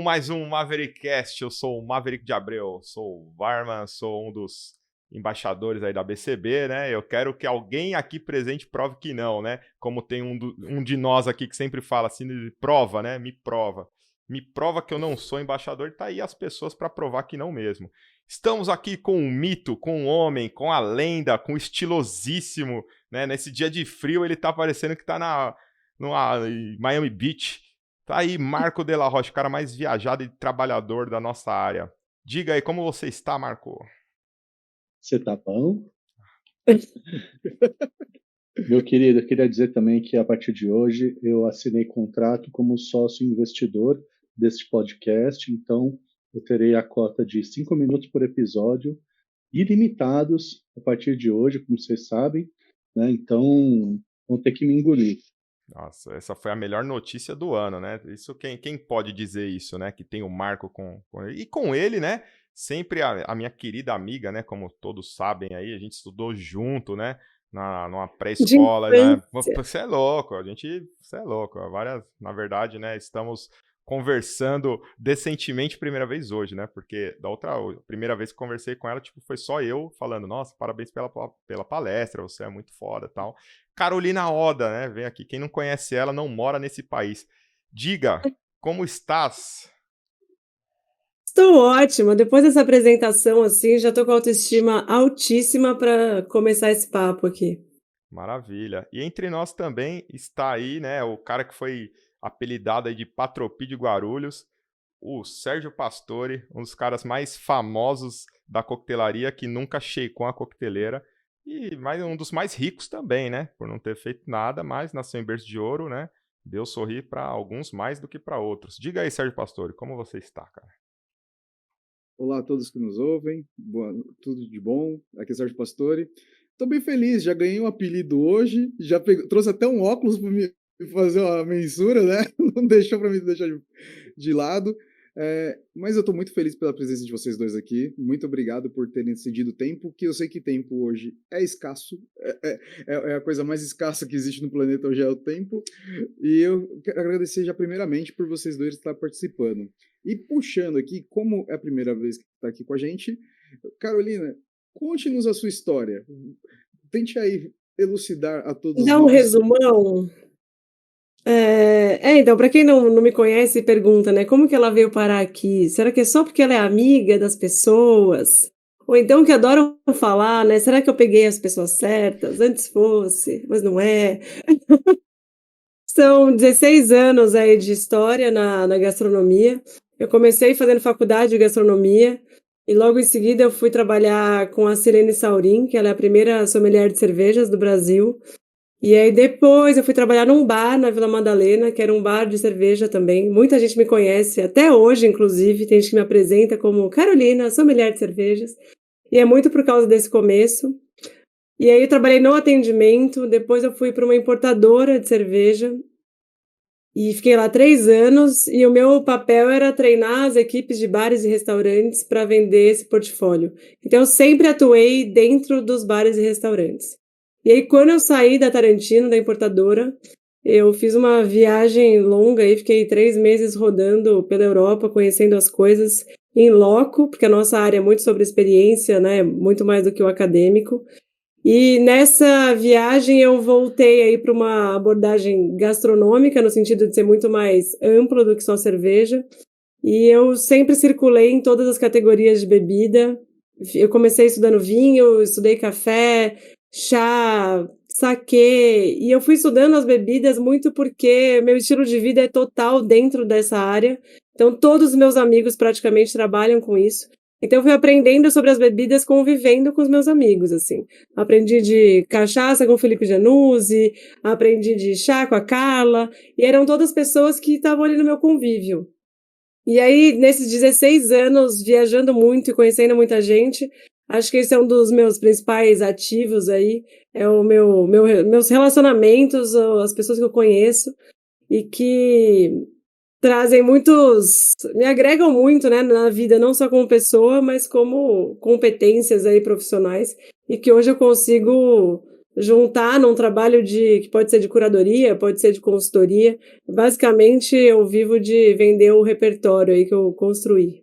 com mais um Maverickcast. Eu sou o Maverick de Abreu, sou o Varman, sou um dos embaixadores aí da BCB, né? Eu quero que alguém aqui presente prove que não, né? Como tem um de nós aqui que sempre fala assim, prova, né? Me prova. Me prova que eu não sou embaixador, tá aí as pessoas para provar que não mesmo. Estamos aqui com um mito, com um homem, com a lenda, com um estilosíssimo, né? Nesse dia de frio ele tá parecendo que tá numa Miami Beach. Tá aí Marco de la Rocha, o cara mais viajado e trabalhador da nossa área. Diga aí, como você está, Marco? Você tá bom? Meu querido, eu queria dizer também que a partir de hoje eu assinei contrato como sócio investidor deste podcast, então eu terei a cota de 5 minutos por episódio, ilimitados a partir de hoje, como vocês sabem, né? Então vão ter que me engolir. Nossa, essa foi a melhor notícia do ano, né? Isso quem pode dizer isso, né? Que tem o Marco com ele. E com ele, né? Sempre a minha querida amiga, né? Como todos sabem aí, a gente estudou junto, né? Numa De pré-escola, né? infância. Você é louco, você é louco. Na verdade, né? Estamos conversando decentemente primeira vez hoje, né? Porque primeira vez que conversei com ela, tipo, foi só eu falando, nossa, parabéns pela palestra, você é muito foda e tal. Carolina Oda, né? Vem aqui. Quem não conhece ela não mora nesse país. Diga, como estás? Estou ótima. Depois dessa apresentação, assim, já estou com a autoestima altíssima para começar esse papo aqui. Maravilha. E entre nós também está aí, né? O cara que foi apelidado aí de Patropi de Guarulhos, o Sérgio Pastore, um dos caras mais famosos da coquetelaria, que nunca shakeou a coqueteleira. E um dos mais ricos também, né? Por não ter feito nada, mas nasceu em berço de ouro, né? Deu sorrir para alguns mais do que para outros. Diga aí, Sérgio Pastore, como você está, cara? Olá a todos que nos ouvem, tudo de bom, aqui é Sérgio Pastore. Estou bem feliz, já ganhei um apelido hoje, trouxe até um óculos para me fazer uma mensura, né? Não deixou para me deixar de lado. Mas eu estou muito feliz pela presença de vocês dois aqui. Muito obrigado por terem cedido tempo, que eu sei que tempo hoje é escasso, é a coisa mais escassa que existe no planeta hoje é o tempo. E eu quero agradecer já primeiramente por vocês dois estar participando. E puxando aqui, como é a primeira vez que está aqui com a gente, Carolina, conte-nos a sua história. Tente aí elucidar a todos Dá um nós. resumão. Então, para quem não me conhece e pergunta, né, como que ela veio parar aqui? Será que é só porque ela é amiga das pessoas? Ou então que adoram falar, né? Será que eu peguei as pessoas certas? Antes fosse, mas não é. São 16 anos aí de história na gastronomia. Eu comecei fazendo faculdade de gastronomia e logo em seguida eu fui trabalhar com a Silene Saurin, que ela é a primeira sommelier de cervejas do Brasil. E aí depois eu fui trabalhar num bar na Vila Madalena, que era um bar de cerveja também. Muita gente me conhece, até hoje, inclusive, tem gente que me apresenta como Carolina, sommelier de cervejas. E é muito por causa desse começo. E aí eu trabalhei no atendimento, depois eu fui para uma importadora de cerveja e fiquei lá 3 anos, e o meu papel era treinar as equipes de bares e restaurantes para vender esse portfólio. Então eu sempre atuei dentro dos bares e restaurantes. E aí quando eu saí da Tarantino, da importadora, eu fiz uma viagem longa e fiquei 3 meses rodando pela Europa, conhecendo as coisas em loco, porque a nossa área é muito sobre experiência, né? Muito mais do que o acadêmico. E nessa viagem eu voltei aí para uma abordagem gastronômica, no sentido de ser muito mais amplo do que só cerveja. E eu sempre circulei em todas as categorias de bebida. Eu comecei estudando vinho, estudei café, chá, saquê, e eu fui estudando as bebidas muito porque meu estilo de vida é total dentro dessa área. Então todos os meus amigos praticamente trabalham com isso. Então eu fui aprendendo sobre as bebidas convivendo com os meus amigos, assim. Aprendi de cachaça com o Felipe Januzzi, aprendi de chá com a Carla, e eram todas pessoas que estavam ali no meu convívio. E aí, nesses 16 anos, viajando muito e conhecendo muita gente, acho que esse é um dos meus principais ativos aí, é o meus relacionamentos, as pessoas que eu conheço, e que me agregam muito, né, na vida, não só como pessoa, mas como competências aí profissionais, e que hoje eu consigo juntar num trabalho que pode ser de curadoria, pode ser de consultoria. Basicamente, eu vivo de vender o repertório aí que eu construí.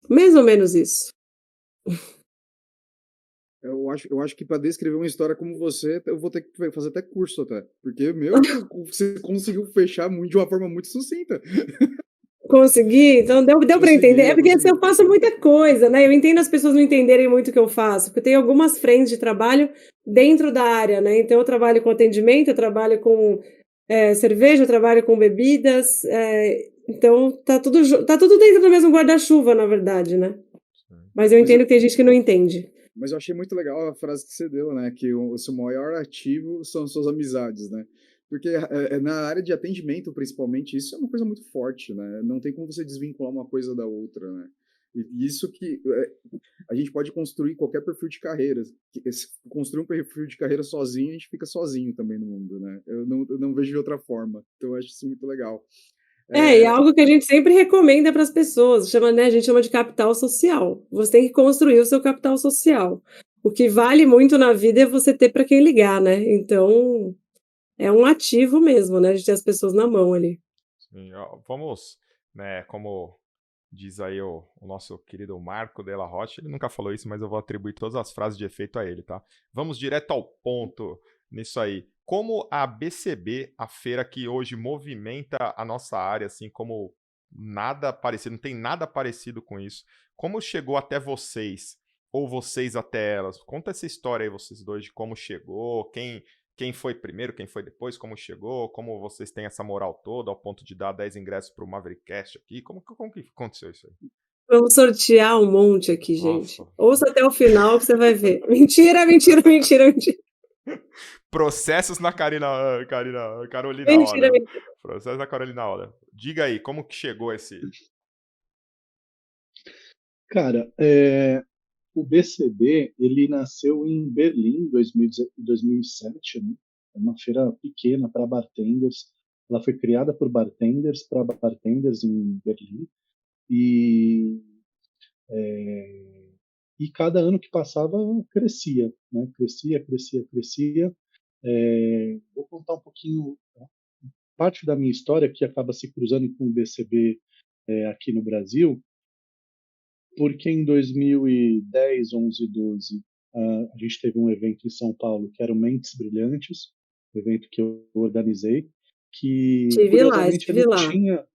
Mais ou menos isso. Eu acho que para descrever uma história como você, eu vou ter que fazer até curso até. Porque, meu Deus, você conseguiu fechar de uma forma muito sucinta. Consegui? Então deu para entender. É porque assim, eu Consegui. faço muita coisa, né? Eu entendo as pessoas não entenderem muito o que eu faço, porque tem algumas frentes de trabalho dentro da área, né? Então eu trabalho com atendimento, eu trabalho com cerveja, eu trabalho com bebidas, então tá tudo dentro do mesmo guarda-chuva, na verdade, né? Mas eu entendo que tem gente que não entende. Mas eu achei muito legal a frase que você deu, né? Que o seu maior ativo são suas amizades, né? Porque na área de atendimento, principalmente, isso é uma coisa muito forte, né? Não tem como você desvincular uma coisa da outra, né? E isso que a gente pode construir qualquer perfil de carreira. Se construir um perfil de carreira sozinho, a gente fica sozinho também no mundo, né? Eu não vejo de outra forma. Então eu acho isso muito legal. E é algo que a gente sempre recomenda para as pessoas, né, a gente chama de capital social. Você tem que construir o seu capital social. O que vale muito na vida é você ter para quem ligar, né? Então, é um ativo mesmo, né, de ter as pessoas na mão ali. Sim, vamos, né, como diz aí o nosso querido Marco Della Rocha, ele nunca falou isso, mas eu vou atribuir todas as frases de efeito a ele, tá? Vamos direto ao ponto nisso aí. Como a BCB, a feira que hoje movimenta a nossa área, assim, como nada parecido, não tem nada parecido com isso. Como chegou até vocês, ou vocês até elas? Conta essa história aí, vocês dois, de como chegou, quem foi primeiro, quem foi depois, como chegou, como vocês têm essa moral toda ao ponto de dar 10 ingressos para o Maverickcast aqui. Como que aconteceu isso aí? Vamos sortear um monte aqui, gente. Nossa. Ouça até o final que você vai ver. Mentira, mentira, mentira, mentira. Processos na Carolina Mentira, Oda. mentira. Processos da Carolina Oda. Diga aí, como que chegou esse... Cara, o BCB, ele nasceu em Berlim em 2007, né? É uma feira pequena para bartenders. Ela foi criada por bartenders para bartenders em Berlim. E, e cada ano que passava crescia, né? Crescia, crescia, crescia. Vou contar um pouquinho, parte da minha história que acaba se cruzando com o BCB aqui no Brasil, porque em 2010, 11, 12, a gente teve um evento em São Paulo que era o Mentes Brilhantes, um evento que eu organizei, que curiosamente Estive ele lá. tinha,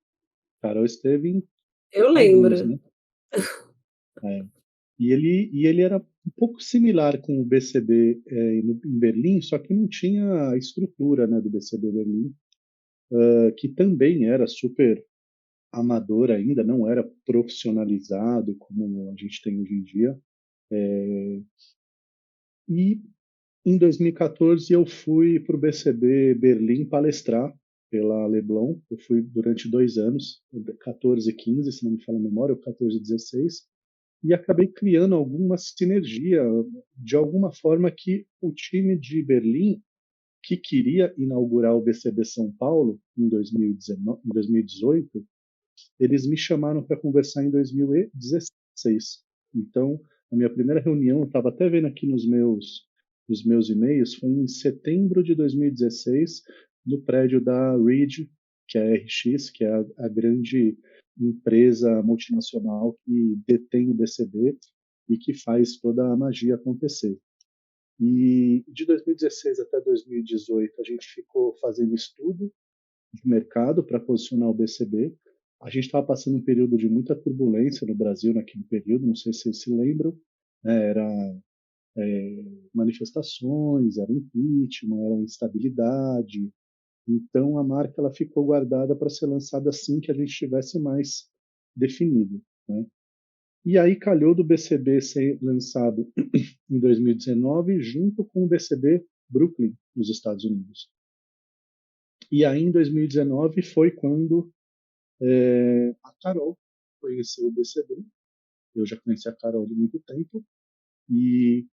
Carol esteve em Eu alguns, lembro. né? E ele era um pouco similar com o BCB em Berlim, só que não tinha a estrutura, né, do BCB Berlim, que também era super amador ainda, não era profissionalizado como a gente tem hoje em dia. E em 2014 eu fui para o BCB Berlim palestrar pela Leblon. Eu fui durante 2 anos, 14 e 15, se não me falha a memória, ou 14 e 16, e acabei criando alguma sinergia, de alguma forma que o time de Berlim, que queria inaugurar o BCB São Paulo em 2018, eles me chamaram para conversar em 2016. Então, a minha primeira reunião, eu estava até vendo aqui nos meus e-mails, foi em setembro de 2016, no prédio da Reed, que é a RX, que é a grande empresa multinacional que detém o BCB e que faz toda a magia acontecer. E de 2016 até 2018, a gente ficou fazendo estudo de mercado para posicionar o BCB. A gente estava passando um período de muita turbulência no Brasil naquele período, não sei se vocês se lembram, né? Era manifestações, era impeachment, era instabilidade. Então a marca ela ficou guardada para ser lançada assim que a gente tivesse mais definido, né? E aí calhou do BCB ser lançado em 2019 junto com o BCB Brooklyn nos Estados Unidos. E aí em 2019 foi quando a Carol conheceu o BCB. Eu já conheci a Carol de muito tempo. E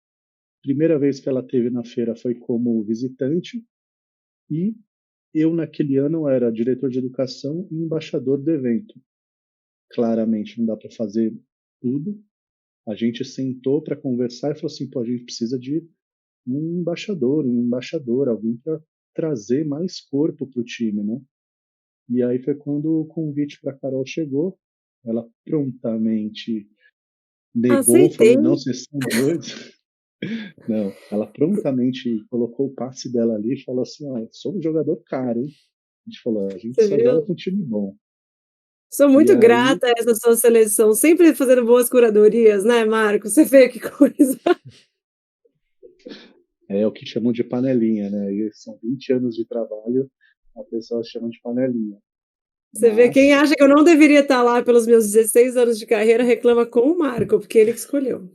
a primeira vez que ela teve na feira foi como visitante. E eu, naquele ano, era diretor de educação e embaixador do evento. Claramente, não dá para fazer tudo. A gente sentou para conversar e falou assim: pô, a gente precisa de um embaixador, uma embaixadora, alguém para trazer mais corpo para o time, né? E aí foi quando o convite para a Carol chegou, ela prontamente negou, Aceitei. falou, não, vocês são doidos. Não, ela prontamente colocou o passe dela ali e falou assim, ó, sou um jogador caro, hein? A gente falou, a gente Você só viu? joga com time bom. Sou E muito aí, grata a essa sua seleção, sempre fazendo boas curadorias, né, Marco? Você vê que coisa. é o que chamam de panelinha, né? E são 20 anos de trabalho, a pessoa chama de panelinha. Você vê, quem Mas, acha que eu não deveria estar lá pelos meus 16 anos de carreira reclama com o Marco, porque ele que escolheu.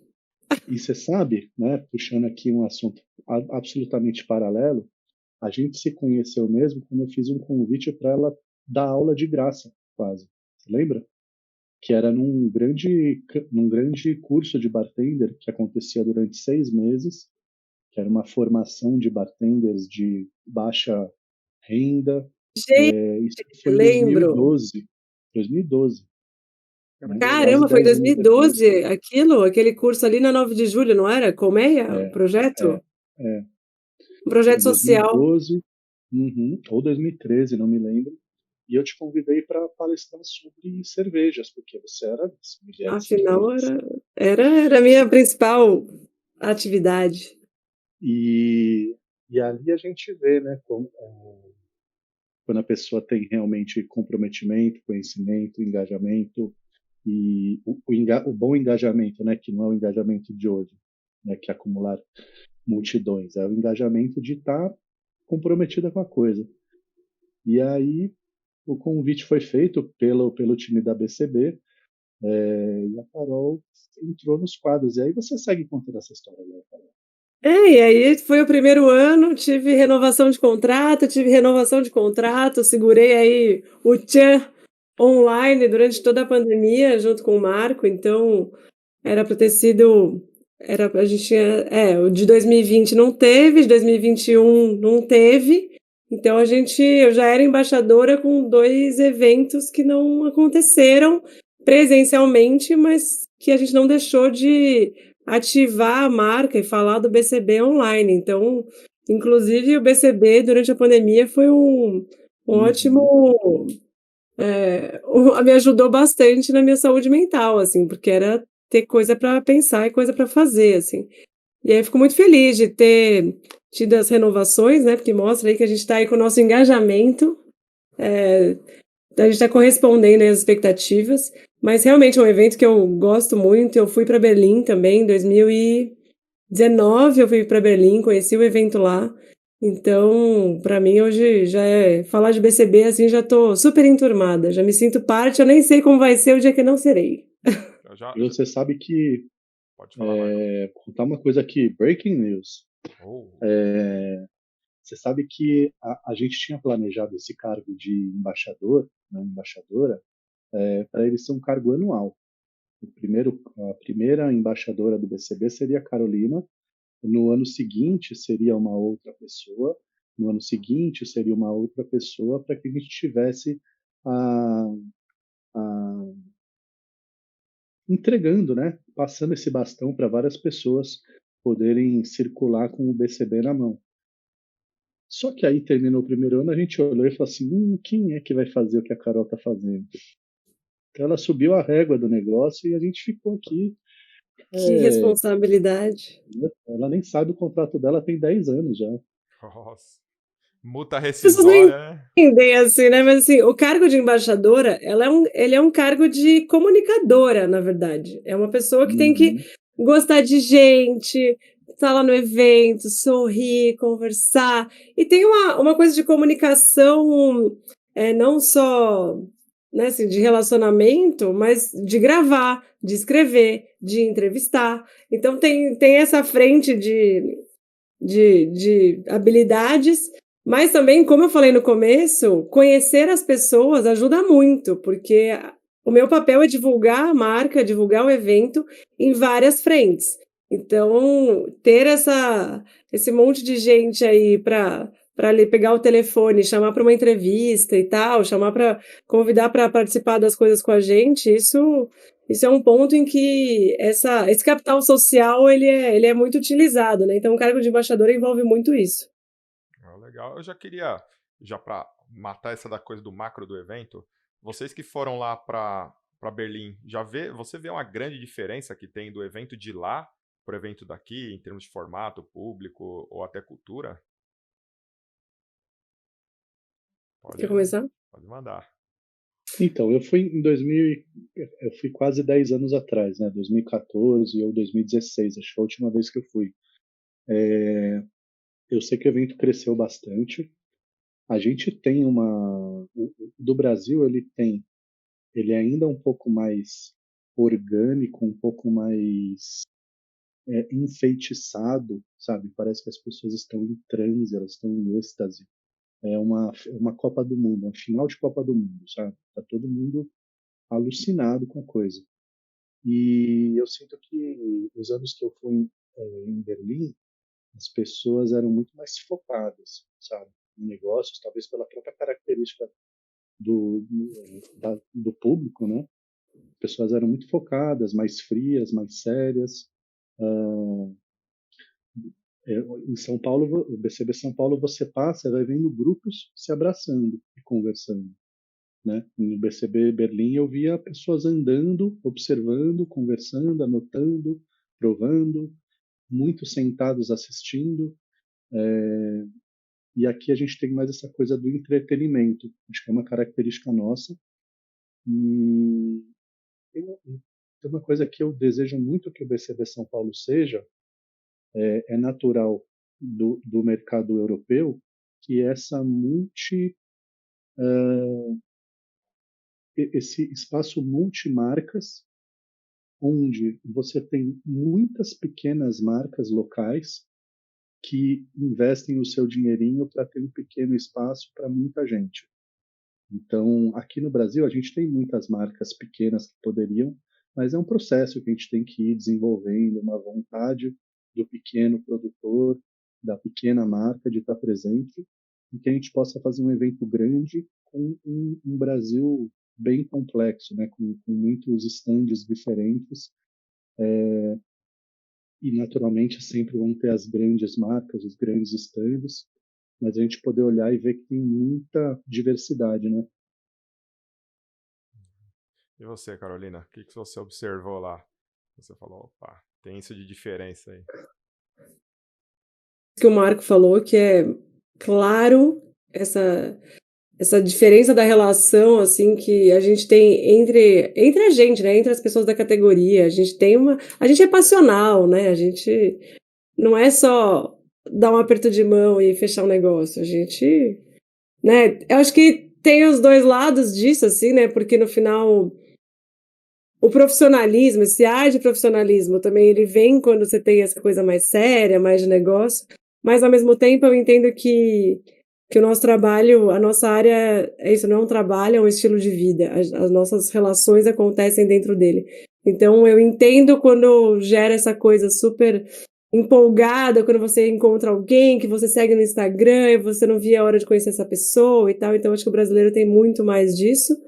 e você sabe, né, puxando aqui um assunto absolutamente paralelo, a gente se conheceu mesmo quando eu fiz um convite para ela dar aula de graça, quase. Você lembra? Que era num grande curso de bartender que acontecia durante 6 meses, que era uma formação de bartenders de baixa renda. Gente, Isso foi em lembro. 2012. 2012, né? Quase Caramba, foi 10 anos depois. 2012 aquilo, aquele curso ali na 9 de julho, não era? Colmeia, o É, é, projeto? é. Um Foi projeto em social. 2012, ou 2013, não me lembro. E eu te convidei para palestrar sobre cervejas, porque você era sommelier de Afinal, cervejas. era a minha principal atividade. E ali a gente vê, né, quando a pessoa tem realmente comprometimento, conhecimento, engajamento, e o bom engajamento, né, que não é o engajamento de hoje, né, que é acumular multidões, é o engajamento de estar comprometida com a coisa. E aí o convite foi feito pelo time da BCB, e a Carol entrou nos quadros. E aí você segue contando essa história, né, Carol? E aí foi o primeiro ano, tive renovação de contrato, segurei aí o tchan online durante toda a pandemia, junto com o Marco, então era para ter sido, a gente tinha, o de 2020 não teve, de 2021 não teve, então eu já era embaixadora com 2 eventos que não aconteceram presencialmente, mas que a gente não deixou de ativar a marca e falar do BCB online. Então, inclusive, o BCB durante a pandemia foi um ótimo. Me ajudou bastante na minha saúde mental, assim, porque era ter coisa para pensar e coisa para fazer, assim. E aí eu fico muito feliz de ter tido as renovações, né? Porque mostra aí que a gente está aí com o nosso engajamento, a gente está correspondendo às expectativas. Mas realmente é um evento que eu gosto muito. Eu fui para Berlim também, em 2019 eu fui para Berlim, conheci o evento lá. Então, para mim hoje já é falar de BCB assim, já tô super enturmada, já me sinto parte, eu nem sei como vai ser o dia que eu não serei. E você sabe que, Pode falar, Marco. contar uma coisa aqui, breaking news. Oh. Você sabe que a gente tinha planejado esse cargo de embaixador, né, embaixadora, para ele ser um cargo anual. A primeira embaixadora do BCB seria a Carolina, no ano seguinte seria uma outra pessoa, no ano seguinte seria uma outra pessoa, para que a gente tivesse a, entregando, né, passando esse bastão para várias pessoas poderem circular com o BCB na mão. Só que aí terminou o primeiro ano, a gente olhou e falou assim, quem é que vai fazer o que a Carol está fazendo? Então ela subiu a régua do negócio e a gente ficou aqui. Que responsabilidade. Ela nem sabe, o contrato dela tem 10 anos já. Nossa. Multa As pessoas não rescisória, né? entendem assim, né? Mas assim, o cargo de embaixadora, ele é um cargo de comunicadora, na verdade. É uma pessoa que tem que gostar de gente, estar lá no evento, sorrir, conversar. E tem uma coisa de comunicação, não só, né, assim, de relacionamento, mas de gravar, de escrever, de entrevistar. Então tem essa frente de habilidades, mas também, como eu falei no começo, conhecer as pessoas ajuda muito, porque o meu papel é divulgar a marca, divulgar o evento em várias frentes. Então, ter esse monte de gente aí para ali pegar o telefone, chamar para uma entrevista e tal, chamar para convidar para participar das coisas com a gente, isso isso é um ponto em que esse capital social ele é muito utilizado, né? Então o cargo de embaixador envolve muito isso. Legal. Eu já queria, já para matar essa da coisa do macro do evento, vocês que foram lá para Berlim, você vê uma grande diferença que tem do evento de lá para o evento daqui, em termos de formato, público ou até cultura? Quer começar? Pode mandar. Então, eu fui quase 10 anos atrás, né? 2014 ou 2016, acho que foi a última vez que eu fui. Eu sei que o evento cresceu bastante. A gente tem do Brasil, ele é ainda um pouco mais orgânico, um pouco mais enfeitiçado, sabe? Parece que as pessoas estão em transe, elas estão em êxtase. É uma Copa do Mundo, um final de Copa do Mundo, sabe? Tá todo mundo alucinado com a coisa. E eu sinto que os anos que eu fui em Berlim, as pessoas eram muito mais focadas, sabe? Em negócios, talvez pela própria característica do público, né? As pessoas eram muito focadas, mais frias, mais sérias. Em São Paulo, o BCB São Paulo, você passa, vai vendo grupos se abraçando e conversando, né? No BCB Berlim eu via pessoas andando, observando, conversando, anotando, provando, muitos sentados assistindo. E aqui a gente tem mais essa coisa do entretenimento, acho que é uma característica nossa. E tem uma coisa que eu desejo muito que o BCB São Paulo seja, é natural do mercado europeu, que é esse espaço multimarcas, onde você tem muitas pequenas marcas locais que investem o seu dinheirinho para ter um pequeno espaço para muita gente. Então, aqui no Brasil, a gente tem muitas marcas pequenas que poderiam, mas é um processo que a gente tem que ir desenvolvendo, uma vontade do pequeno produtor, da pequena marca de estar presente, e que a gente possa fazer um evento grande com um Brasil bem complexo, né? com muitos estandes diferentes, e naturalmente sempre vão ter as grandes marcas, os grandes estandes, mas a gente poder olhar e ver que tem muita diversidade, né? E você, Carolina, o que você observou lá? Você falou, opa, tem isso de diferença aí. Que o Marco falou, que é claro essa diferença da relação assim que a gente tem entre a gente, né, entre as pessoas da categoria. A gente é passional, né? A gente não é só dar um aperto de mão e fechar um negócio. A gente, né, eu acho que tem os dois lados disso assim, né? Porque no final o profissionalismo, esse ar de profissionalismo também, ele vem quando você tem essa coisa mais séria, mais de negócio, mas ao mesmo tempo eu entendo que o nosso trabalho, a nossa área, isso não é um trabalho, é um estilo de vida. As nossas relações acontecem dentro dele. Então eu entendo quando gera essa coisa super empolgada, quando você encontra alguém que você segue no Instagram e você não via a hora de conhecer essa pessoa e tal. Então acho que o brasileiro tem muito mais disso.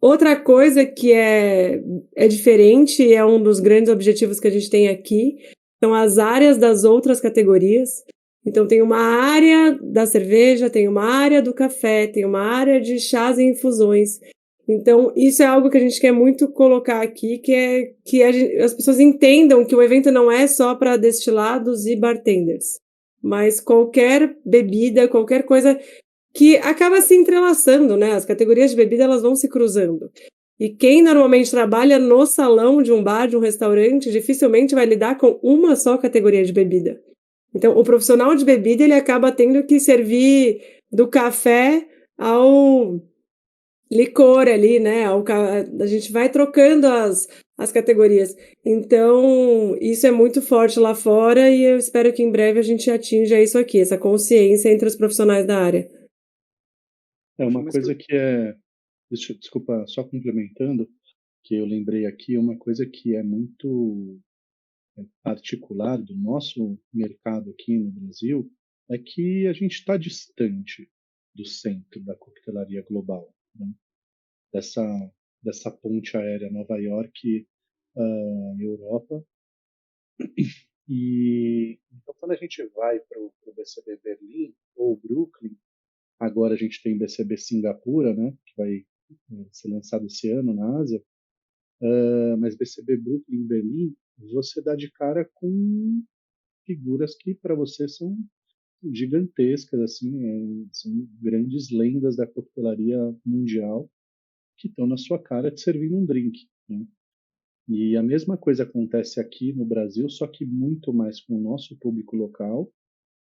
Outra coisa que é diferente e é um dos grandes objetivos que a gente tem aqui são as áreas das outras categorias. Então, tem uma área da cerveja, tem uma área do café, tem uma área de chás e infusões. Então, isso é algo que a gente quer muito colocar aqui, que as pessoas entendam que o evento não é só para destilados e bartenders, mas qualquer bebida, qualquer coisa que acaba se entrelaçando, né? As categorias de bebida elas vão se cruzando. E quem normalmente trabalha no salão de um bar, de um restaurante, dificilmente vai lidar com uma só categoria de bebida. Então, o profissional de bebida ele acaba tendo que servir do café ao licor ali, né? A gente vai trocando as categorias. Então, isso é muito forte lá fora e eu espero que em breve a gente atinja isso aqui, essa consciência entre os profissionais da área. É uma coisa que desculpa, só complementando, que eu lembrei aqui, uma coisa que é muito particular do nosso mercado aqui no Brasil é que a gente está distante do centro da coquetelaria global, né? dessa ponte aérea Nova York, Europa. E então, quando a gente vai para o BCB Berlim ou Brooklyn, agora a gente tem BCB Singapura, né, que vai ser lançado esse ano na Ásia, mas BCB Brooklyn e Berlim, você dá de cara com figuras que para você são gigantescas, assim, são grandes lendas da coquetelaria mundial que estão na sua cara te servindo um drink, né? E a mesma coisa acontece aqui no Brasil, só que muito mais com o nosso público local.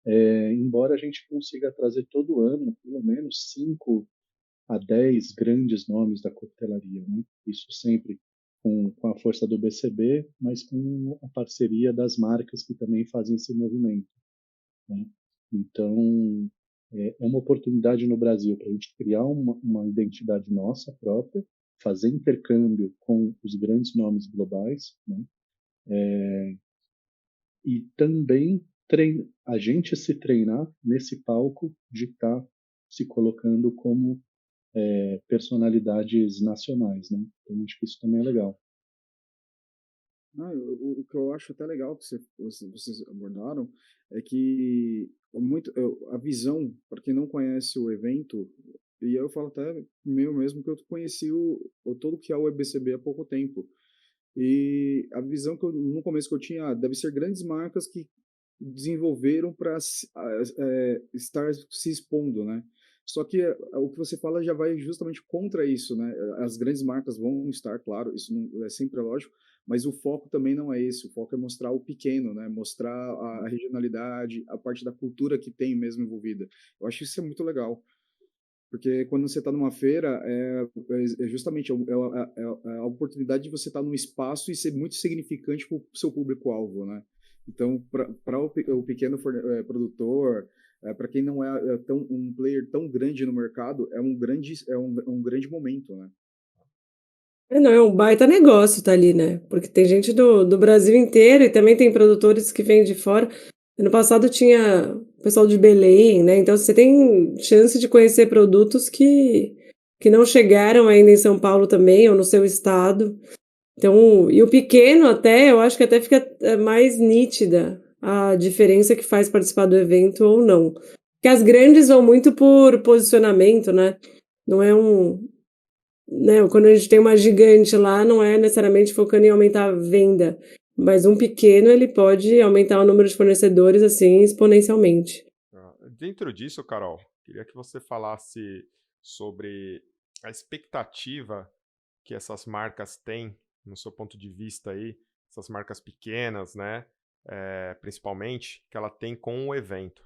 Embora a gente consiga trazer todo ano, pelo menos 5 a 10 grandes nomes da coquetelaria, né? Isso sempre com a força do BCB, mas com a parceria das marcas que também fazem esse movimento, né? Então, é uma oportunidade no Brasil para a gente criar uma identidade nossa própria, fazer intercâmbio com os grandes nomes globais, né? E também a gente se treinar nesse palco de estar se colocando como personalidades nacionais, né? Então, acho que isso também é legal. O que eu acho até legal que vocês abordaram é que a visão, para quem não conhece o evento, e eu falo até meu mesmo que eu conheci todo que é o EBCB há pouco tempo. E a visão que no começo que eu tinha, deve ser grandes marcas que desenvolveram para estar se expondo, né? Só que o que você fala já vai justamente contra isso, né? As grandes marcas vão estar, claro, isso não, é sempre lógico, mas o foco também não é esse. O foco é mostrar o pequeno, né? Mostrar a regionalidade, a parte da cultura que tem mesmo envolvida. Eu acho isso muito legal. Porque quando você está numa feira, é justamente a oportunidade de você estar num espaço e ser muito significante para o seu público-alvo, né? Então, para o pequeno produtor, para quem não é um player tão grande no mercado, é um grande momento, né? Não, é um baita negócio tá ali, né? Porque tem gente do Brasil inteiro e também tem produtores que vêm de fora. Ano passado tinha o pessoal de Belém, né? Então você tem chance de conhecer produtos que não chegaram ainda em São Paulo também, ou no seu estado. Então, e o pequeno até, eu acho que até fica mais nítida a diferença que faz participar do evento ou não. Porque as grandes vão muito por posicionamento, né? Não é né, quando a gente tem uma gigante lá, não é necessariamente focando em aumentar a venda, mas um pequeno ele pode aumentar o número de fornecedores assim exponencialmente. Dentro disso, Carol, queria que você falasse sobre a expectativa que essas marcas têm, no seu ponto de vista aí, essas marcas pequenas, né, principalmente, que ela tem com o evento.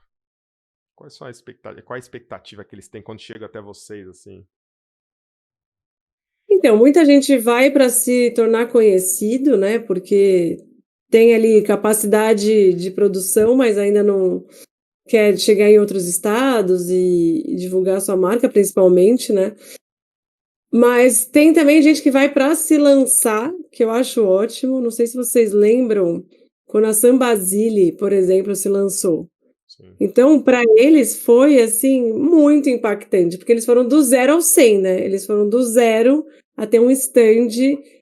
Qual a expectativa que eles têm quando chega até vocês, assim? Então, muita gente vai para se tornar conhecido, né? Porque tem ali capacidade de produção, mas ainda não quer chegar em outros estados e divulgar sua marca, principalmente, né? Mas tem também gente que vai para se lançar, que eu acho ótimo. Não sei se vocês lembram quando a Sam Basile, por exemplo, se lançou. Sim. Então, para eles foi assim muito impactante, porque eles foram do 0 ao 100, né? Eles foram do 0 a ter um stand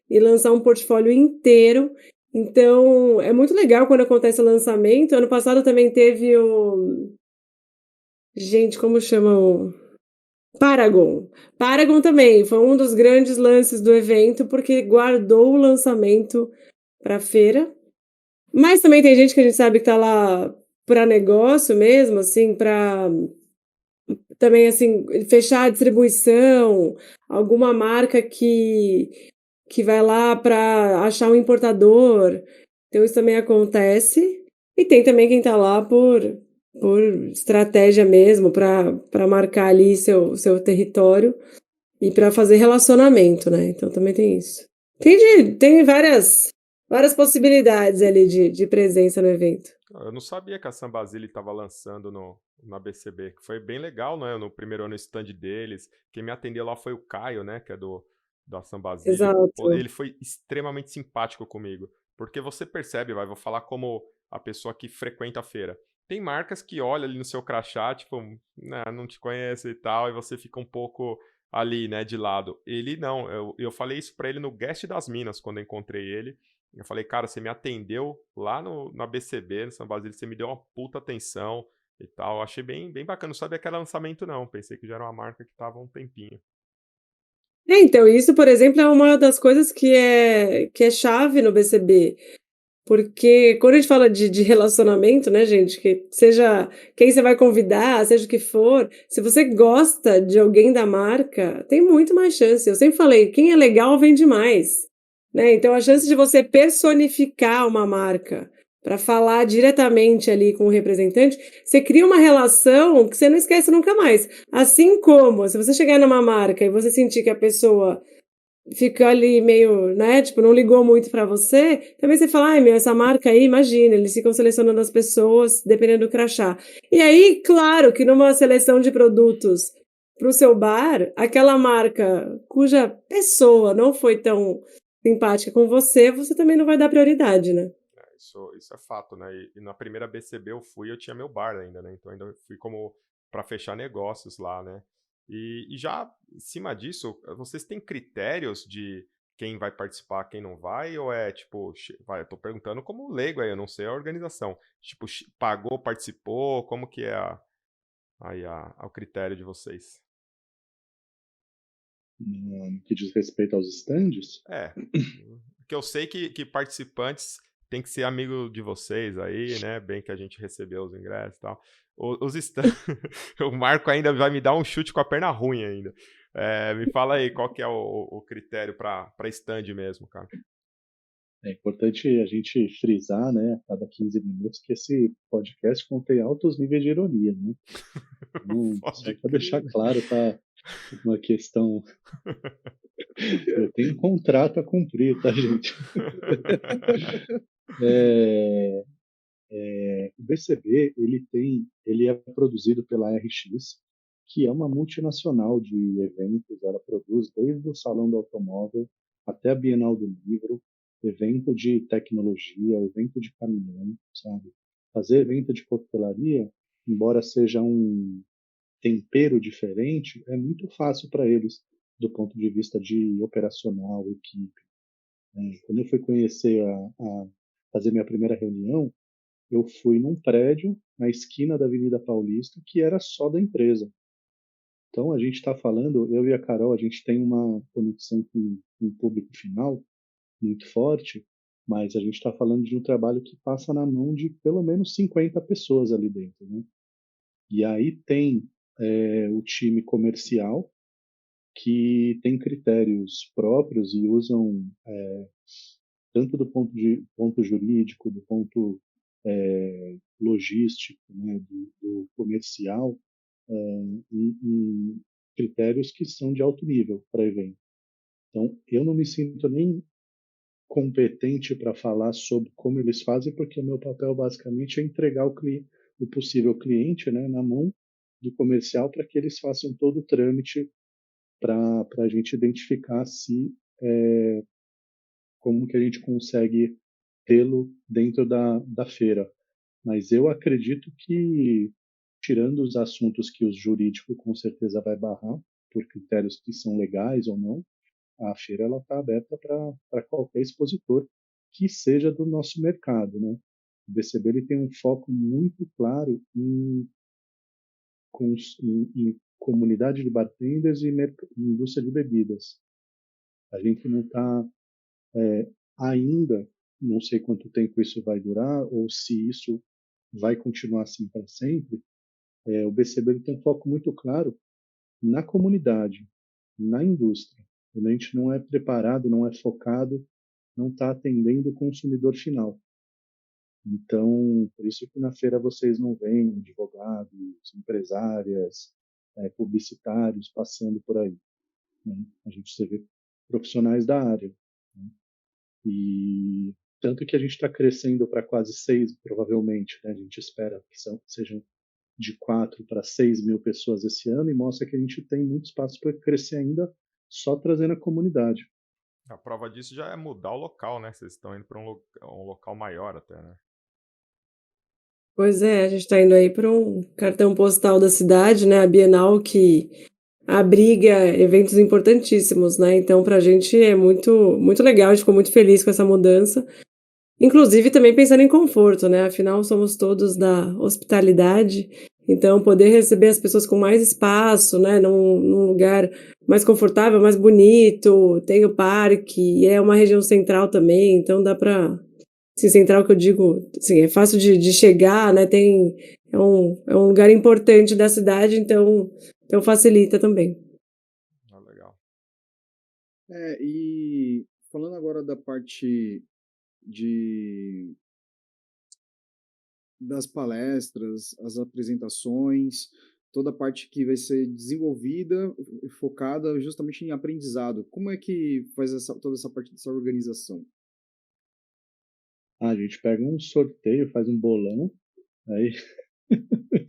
e lançar um portfólio inteiro. Então, é muito legal quando acontece o lançamento. Ano passado também teve o gente, como chama o Paragon. Paragon também foi um dos grandes lances do evento porque guardou o lançamento para feira. Mas também tem gente que a gente sabe que tá lá para negócio mesmo, assim, para também assim fechar a distribuição, alguma marca que vai lá para achar um importador. Então isso também acontece. E tem também quem tá lá por estratégia mesmo, para marcar ali seu território e para fazer relacionamento, né? Então também tem isso. Tem várias possibilidades ali de presença no evento. Eu não sabia que a Sam Basile estava lançando na BCB, que foi bem legal, né? No primeiro ano stand deles. Quem me atendeu lá foi o Caio, né? Que é da Sam Basile. Pô, Exato. ele foi extremamente simpático comigo. Porque você percebe, vou falar como a pessoa que frequenta a feira. Tem marcas que olham ali no seu crachá, tipo, não te conhece e tal, e você fica um pouco ali, né, de lado. Ele não, eu falei isso pra ele no Guest das Minas, quando eu encontrei ele. Eu falei, cara, você me atendeu lá na BCB, no São Basílio, você me deu uma puta atenção e tal. Eu achei bem bacana. Não sabia que era lançamento, não. Pensei que já era uma marca que tava há um tempinho. Então, isso, por exemplo, é uma das coisas que é chave no BCB. Porque quando a gente fala de relacionamento, né, gente, que seja quem você vai convidar, seja o que for, se você gosta de alguém da marca, tem muito mais chance. Eu sempre falei, quem é legal vende mais, né? Então a chance de você personificar uma marca para falar diretamente ali com o representante, você cria uma relação que você não esquece nunca mais. Assim como se você chegar numa marca e você sentir que a pessoa fica ali meio, né, tipo, não ligou muito pra você, também você fala, ai, meu, essa marca aí, imagina, eles ficam selecionando as pessoas dependendo do crachá. E aí, claro que numa seleção de produtos pro seu bar, aquela marca cuja pessoa não foi tão simpática com você, você também não vai dar prioridade, né? Isso é fato, né? E na primeira BCB eu tinha meu bar ainda, né? Então ainda fui como para fechar negócios lá, né? E já em cima disso, vocês têm critérios de quem vai participar, quem não vai? Ou é tipo, vai, eu tô perguntando como leigo aí, eu não sei a organização. Tipo, pagou, participou, como que é o critério de vocês? No que diz respeito aos stands, É, que eu sei que participantes tem que ser amigo de vocês aí, né? Bem que a gente recebeu os ingressos e tal. Os stands, o Marco ainda vai me dar um chute com a perna ruim ainda. Me fala aí, qual que é o critério para stand mesmo, cara? é importante a gente frisar, né, a cada 15 minutos, que esse podcast contém altos níveis de ironia, né? Então, só Pode para deixar crer. claro, tá uma questão. Eu tenho um contrato a cumprir, tá, gente? É, o BCB, ele é produzido pela RX, que é uma multinacional de eventos. Ela produz desde o Salão do Automóvel até a Bienal do Livro, evento de tecnologia, evento de caminhão, sabe? Fazer evento de coquetelaria, embora seja um tempero diferente, é muito fácil para eles do ponto de vista de operacional, equipe. Quando eu fui conhecer fazer minha primeira reunião, eu fui num prédio na esquina da Avenida Paulista que era só da empresa. Então a gente está falando, eu e a Carol, a gente tem uma conexão com o público final muito forte, mas a gente está falando de um trabalho que passa na mão de pelo menos 50 pessoas ali dentro, né? E aí tem o time comercial que tem critérios próprios e usam tanto do ponto jurídico, do ponto logístico, né, do comercial, em critérios que são de alto nível para evento. Então, eu não me sinto nem competente para falar sobre como eles fazem, porque o meu papel basicamente é entregar o possível cliente, né, na mão do comercial para que eles façam todo o trâmite para a gente identificar se como que a gente consegue tê-lo dentro da feira. Mas eu acredito que, tirando os assuntos que o jurídico com certeza vai barrar, por critérios que são legais ou não, a feira ela está aberta para qualquer expositor que seja do nosso mercado, né? O BCB ele tem um foco muito claro em comunidade de bartenders e indústria de bebidas. A gente não está ainda, não sei quanto tempo isso vai durar ou se isso vai continuar assim para sempre. O BCB ele tem um foco muito claro na comunidade, na indústria. A gente não é preparado, não é focado, não está atendendo o consumidor final. Então, por isso que na feira vocês não veem advogados, empresárias, publicitários passando por aí, né? A gente vê profissionais da área, né? E tanto que a gente está crescendo para quase 6, provavelmente, né? A gente espera que sejam de 4 para 6 mil pessoas esse ano e mostra que a gente tem muito espaço para crescer ainda só trazendo a comunidade. A prova disso já é mudar o local, né? Vocês estão indo para um local maior até, né? Pois é, a gente está indo aí para um cartão postal da cidade, né? A Bienal, que abriga eventos importantíssimos, né? Então, para a gente é muito, muito legal, a gente ficou muito feliz com essa mudança. Inclusive também pensando em conforto, né? Afinal, somos todos da hospitalidade, então poder receber as pessoas com mais espaço, né? Num lugar mais confortável, mais bonito, tem o parque, e é uma região central também, então dá para. Assim, central que eu digo, assim, é fácil de chegar, né? É um lugar importante da cidade, então facilita também. Ah, legal. E falando agora da parte de das palestras, as apresentações, toda a parte que vai ser desenvolvida, focada justamente em aprendizado. Como é que faz toda essa parte dessa organização? A gente pega um sorteio, faz um bolão, aí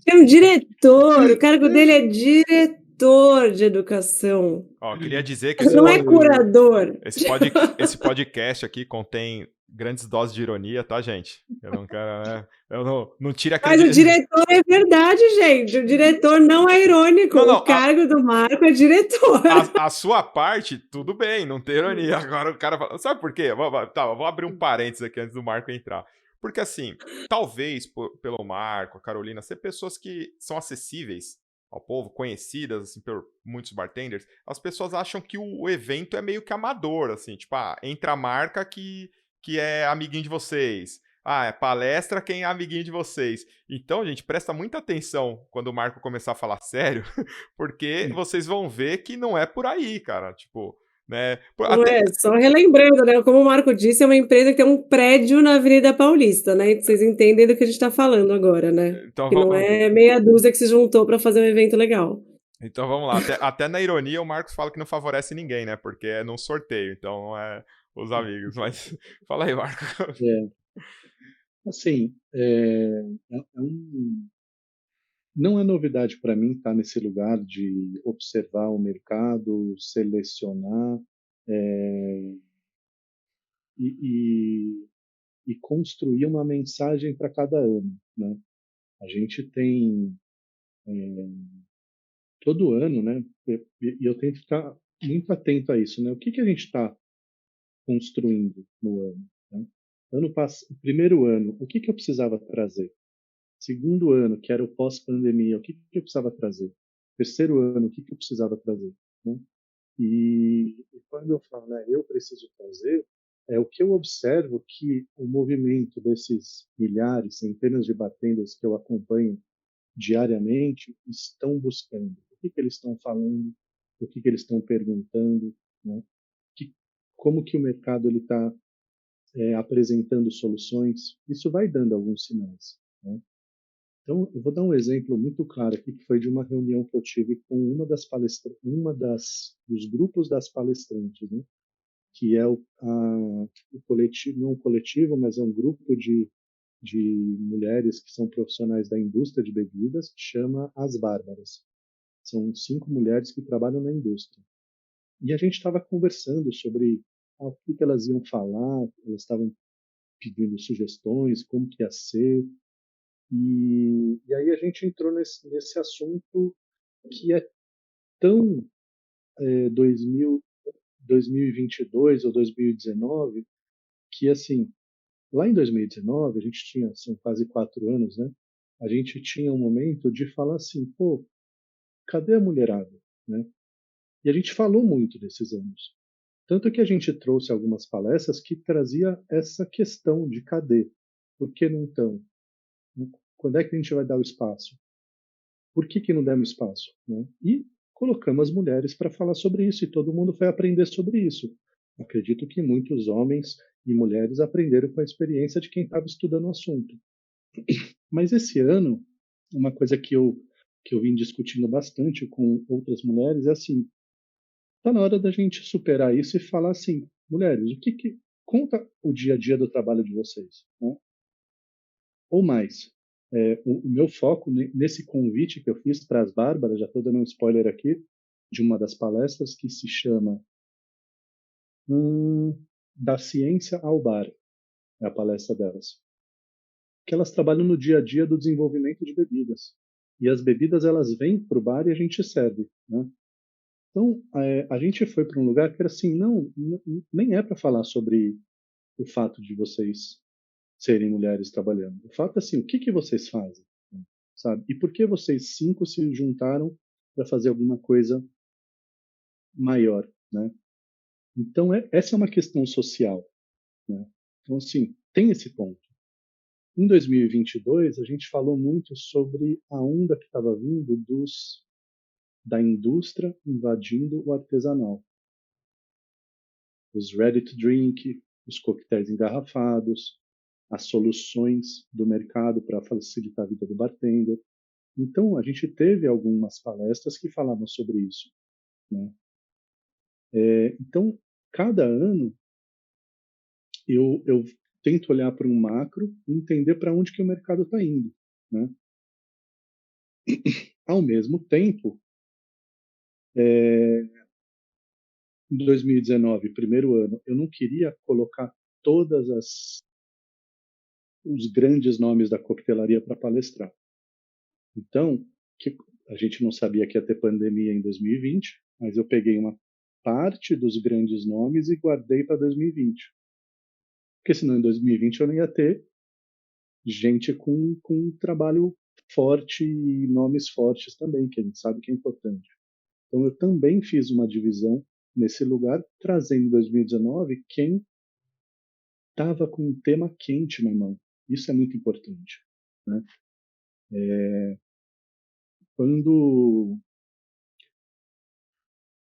É um diretor, o cargo dele é diretor de educação. Ó, queria dizer que Ele não é curador. esse podcast aqui contém grandes doses de ironia, tá, gente? Eu não quero, né? Eu não tiro a Mas o diretor é verdade, gente. O diretor não é irônico. Não, O cargo do Marco é diretor. A sua parte, tudo bem, não tem ironia. Agora o cara fala. Sabe por quê? Vou abrir um parênteses aqui antes do Marco entrar. Porque assim, talvez pelo Marco, a Carolina, ser pessoas que são acessíveis ao povo, conhecidas assim, por muitos bartenders, as pessoas acham que o evento é meio que amador, assim, tipo, entra a marca que é amiguinho de vocês. É palestra quem é amiguinho de vocês. Então, gente, presta muita atenção quando o Marco começar a falar sério, porque vocês vão ver que não é por aí, cara. Tipo, né? Não é, só relembrando, né? Como o Marco disse, é uma empresa que tem um prédio na Avenida Paulista, né? Vocês entendem do que a gente está falando agora, né? Então, que não é meia dúzia que se juntou para fazer um evento legal. Então vamos lá. Até na ironia o Marcos fala que não favorece ninguém, né? Porque é num sorteio, então não é os amigos. Mas fala aí, Marco. Assim, não é novidade para mim estar nesse lugar de observar o mercado, selecionar e construir uma mensagem para cada ano, né? A gente tem todo ano, né? E eu tento ficar muito atento a isso, né? O que a gente está construindo no ano, né? Primeiro ano, o que eu precisava trazer? Segundo ano, que era o pós-pandemia, o que eu precisava trazer? Terceiro ano, o que eu precisava trazer? Né? E quando eu falo, né, eu preciso trazer, é o que eu observo que o movimento desses milhares, centenas de bartenders que eu acompanho diariamente estão buscando. O que eles estão falando? O que eles estão perguntando? Né? Como que o mercado ele está apresentando soluções? Isso vai dando alguns sinais. Né? Então, eu vou dar um exemplo muito claro aqui, que foi de uma reunião que eu tive com dos grupos das palestrantes, né? Que é o coletivo, não um coletivo, mas é um grupo de mulheres que são profissionais da indústria de bebidas, que chama As Bárbaras. São 5 mulheres que trabalham na indústria. E a gente estava conversando sobre o que elas iam falar, elas estavam pedindo sugestões, como que ia ser, e aí a gente entrou nesse assunto que é tão 2022 ou 2019, que assim, lá em 2019, a gente tinha, são quase 4 anos, né? A gente tinha um momento de falar assim, pô, cadê a mulherada? Né? E a gente falou muito desses anos. Tanto que a gente trouxe algumas palestras que trazia essa questão de cadê? Por que não estão? Quando é que a gente vai dar o espaço? Por que não demos espaço? Né? E colocamos as mulheres para falar sobre isso e todo mundo foi aprender sobre isso. Acredito que muitos homens e mulheres aprenderam com a experiência de quem estava estudando o assunto. Mas esse ano, uma coisa que eu vim discutindo bastante com outras mulheres é assim, está na hora da gente superar isso e falar assim, mulheres, o que conta o dia a dia do trabalho de vocês? Né? Ou mais, o meu foco nesse convite que eu fiz para as Bárbaras, já estou dando um spoiler aqui, de uma das palestras que se chama Da Ciência ao Bar, é a palestra delas. Que elas trabalham no dia a dia do desenvolvimento de bebidas. E as bebidas, elas vêm para o bar e a gente serve. Né? Então, a gente foi para um lugar que era assim, nem é para falar sobre o fato de vocês serem mulheres trabalhando. O fato é assim, o que que vocês fazem, sabe? E por que vocês 5 se juntaram para fazer alguma coisa maior, né? Então, essa é uma questão social, né? Então, assim, tem esse ponto. Em 2022, a gente falou muito sobre a onda que estava vindo da indústria invadindo o artesanal. Os ready to drink, os coquetéis engarrafados, as soluções do mercado para facilitar a vida do bartender. Então, a gente teve algumas palestras que falavam sobre isso, né? Então, cada ano, eu tento olhar para um macro e entender para onde que o mercado está indo, né? Ao mesmo tempo, em 2019, primeiro ano, eu não queria colocar todas os grandes nomes da coquetelaria para palestrar. Então, a gente não sabia que ia ter pandemia em 2020, mas eu peguei uma parte dos grandes nomes e guardei para 2020. Porque senão em 2020 eu não ia ter gente com trabalho forte e nomes fortes também, que a gente sabe que é importante. Então eu também fiz uma divisão nesse lugar, trazendo em 2019 quem estava com um tema quente na mão. Isso é muito importante, né? Quando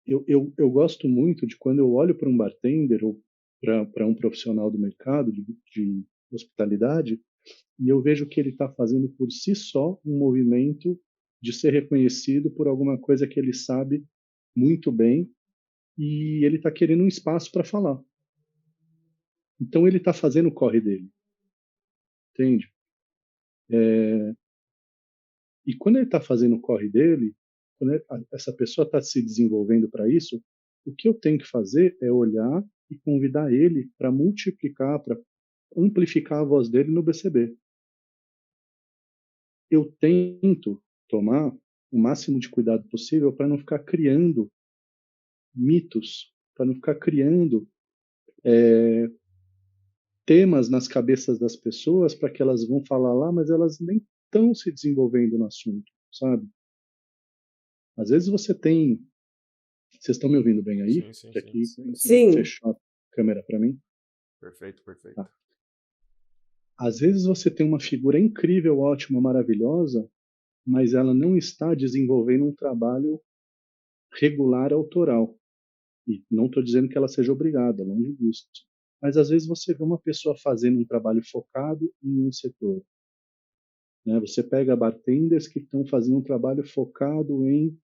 eu gosto muito de quando eu olho para um bartender ou para um profissional do mercado de hospitalidade e eu vejo que ele está fazendo por si só um movimento de ser reconhecido por alguma coisa que ele sabe muito bem e ele está querendo um espaço para falar. Então ele está fazendo o corre dele, entende? E quando ele está fazendo o corre dele, quando essa pessoa está se desenvolvendo para isso, o que eu tenho que fazer é olhar e convidar ele para multiplicar, para amplificar a voz dele no BCB. Eu tento tomar o máximo de cuidado possível para não ficar criando mitos, para não ficar criando temas nas cabeças das pessoas para que elas vão falar lá, mas elas nem estão se desenvolvendo no assunto, sabe? Às vezes você tem. Vocês estão me ouvindo bem aí? Sim, sim, Que aqui Sim. fechou a câmera para mim. Perfeito, perfeito. Tá. Às vezes você tem uma figura incrível, ótima, maravilhosa, mas ela não está desenvolvendo um trabalho regular autoral. E não estou dizendo que ela seja obrigada, longe disso. Mas às vezes você vê uma pessoa fazendo um trabalho focado em um setor, né? Você pega bartenders que estão fazendo um trabalho focado em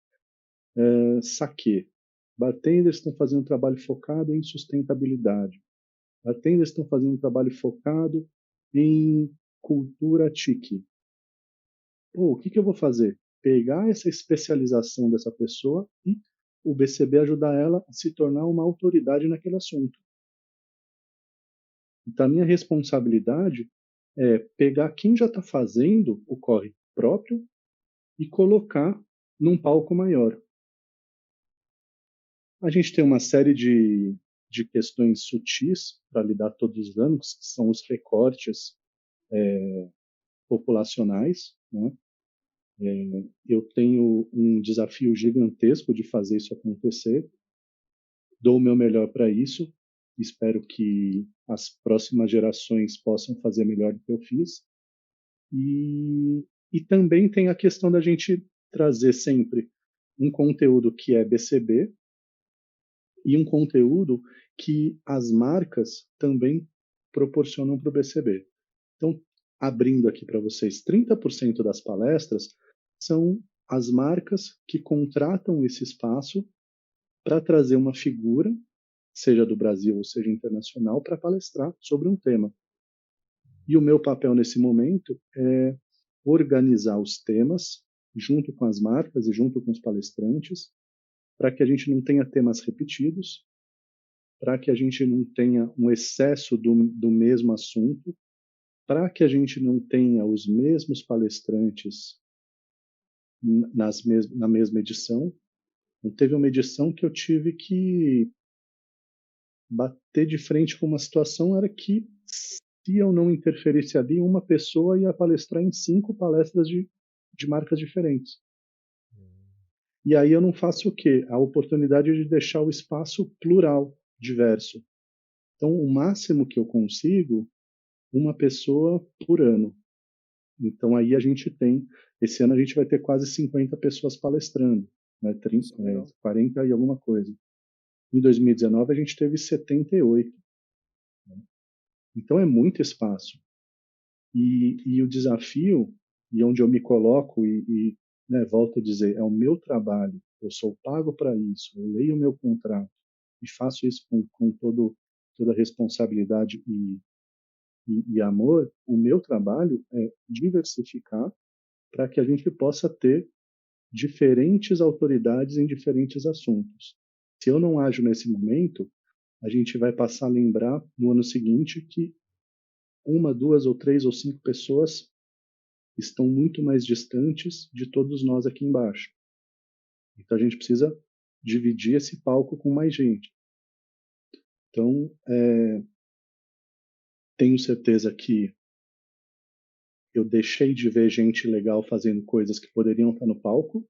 saquê. Bartenders estão fazendo um trabalho focado em sustentabilidade. Bartenders estão fazendo um trabalho focado em cultura tique. Pô, o que que eu vou fazer? Pegar essa especialização dessa pessoa e o BCB ajudar ela a se tornar uma autoridade naquele assunto. Então, a minha responsabilidade é pegar quem já está fazendo o corre próprio e colocar num palco maior. A gente tem uma série de questões sutis para lidar todos os anos, que são os recortes populacionais, né? Eu tenho um desafio gigantesco de fazer isso acontecer. Dou o meu melhor para isso. Espero que as próximas gerações possam fazer melhor do que eu fiz. E também tem a questão da gente trazer sempre um conteúdo que é BCB e um conteúdo que as marcas também proporcionam para o BCB. Então, abrindo aqui para vocês, 30% das palestras são as marcas que contratam esse espaço para trazer uma figura, seja do Brasil ou seja internacional, para palestrar sobre um tema. E o meu papel nesse momento é organizar os temas junto com as marcas e junto com os palestrantes, para que a gente não tenha temas repetidos, para que a gente não tenha um excesso do mesmo assunto, para que a gente não tenha os mesmos palestrantes na mesma edição, Então, teve uma edição que eu tive que bater de frente com uma situação, era que se eu não interferisse ali, uma pessoa ia palestrar em 5 palestras de marcas diferentes. E aí eu não faço o quê? A oportunidade de deixar o espaço plural, diverso. Então, o máximo que eu consigo, uma pessoa por ano. Então, aí a gente tem, esse ano a gente vai ter quase 50 pessoas palestrando, né? 30, 40 e alguma coisa. Em 2019 a gente teve 78. Então, é muito espaço. E o desafio, e onde eu me coloco, né, volto a dizer, é o meu trabalho, eu sou pago para isso, eu leio o meu contrato e faço isso com toda responsabilidade e amor. O meu trabalho é diversificar para que a gente possa ter diferentes autoridades em diferentes assuntos. Se eu não ajo nesse momento, a gente vai passar a lembrar no ano seguinte que 1, 2 ou 3 ou 5 pessoas estão muito mais distantes de todos nós aqui embaixo. Então a gente precisa dividir esse palco com mais gente. Então, tenho certeza que eu deixei de ver gente legal fazendo coisas que poderiam estar no palco,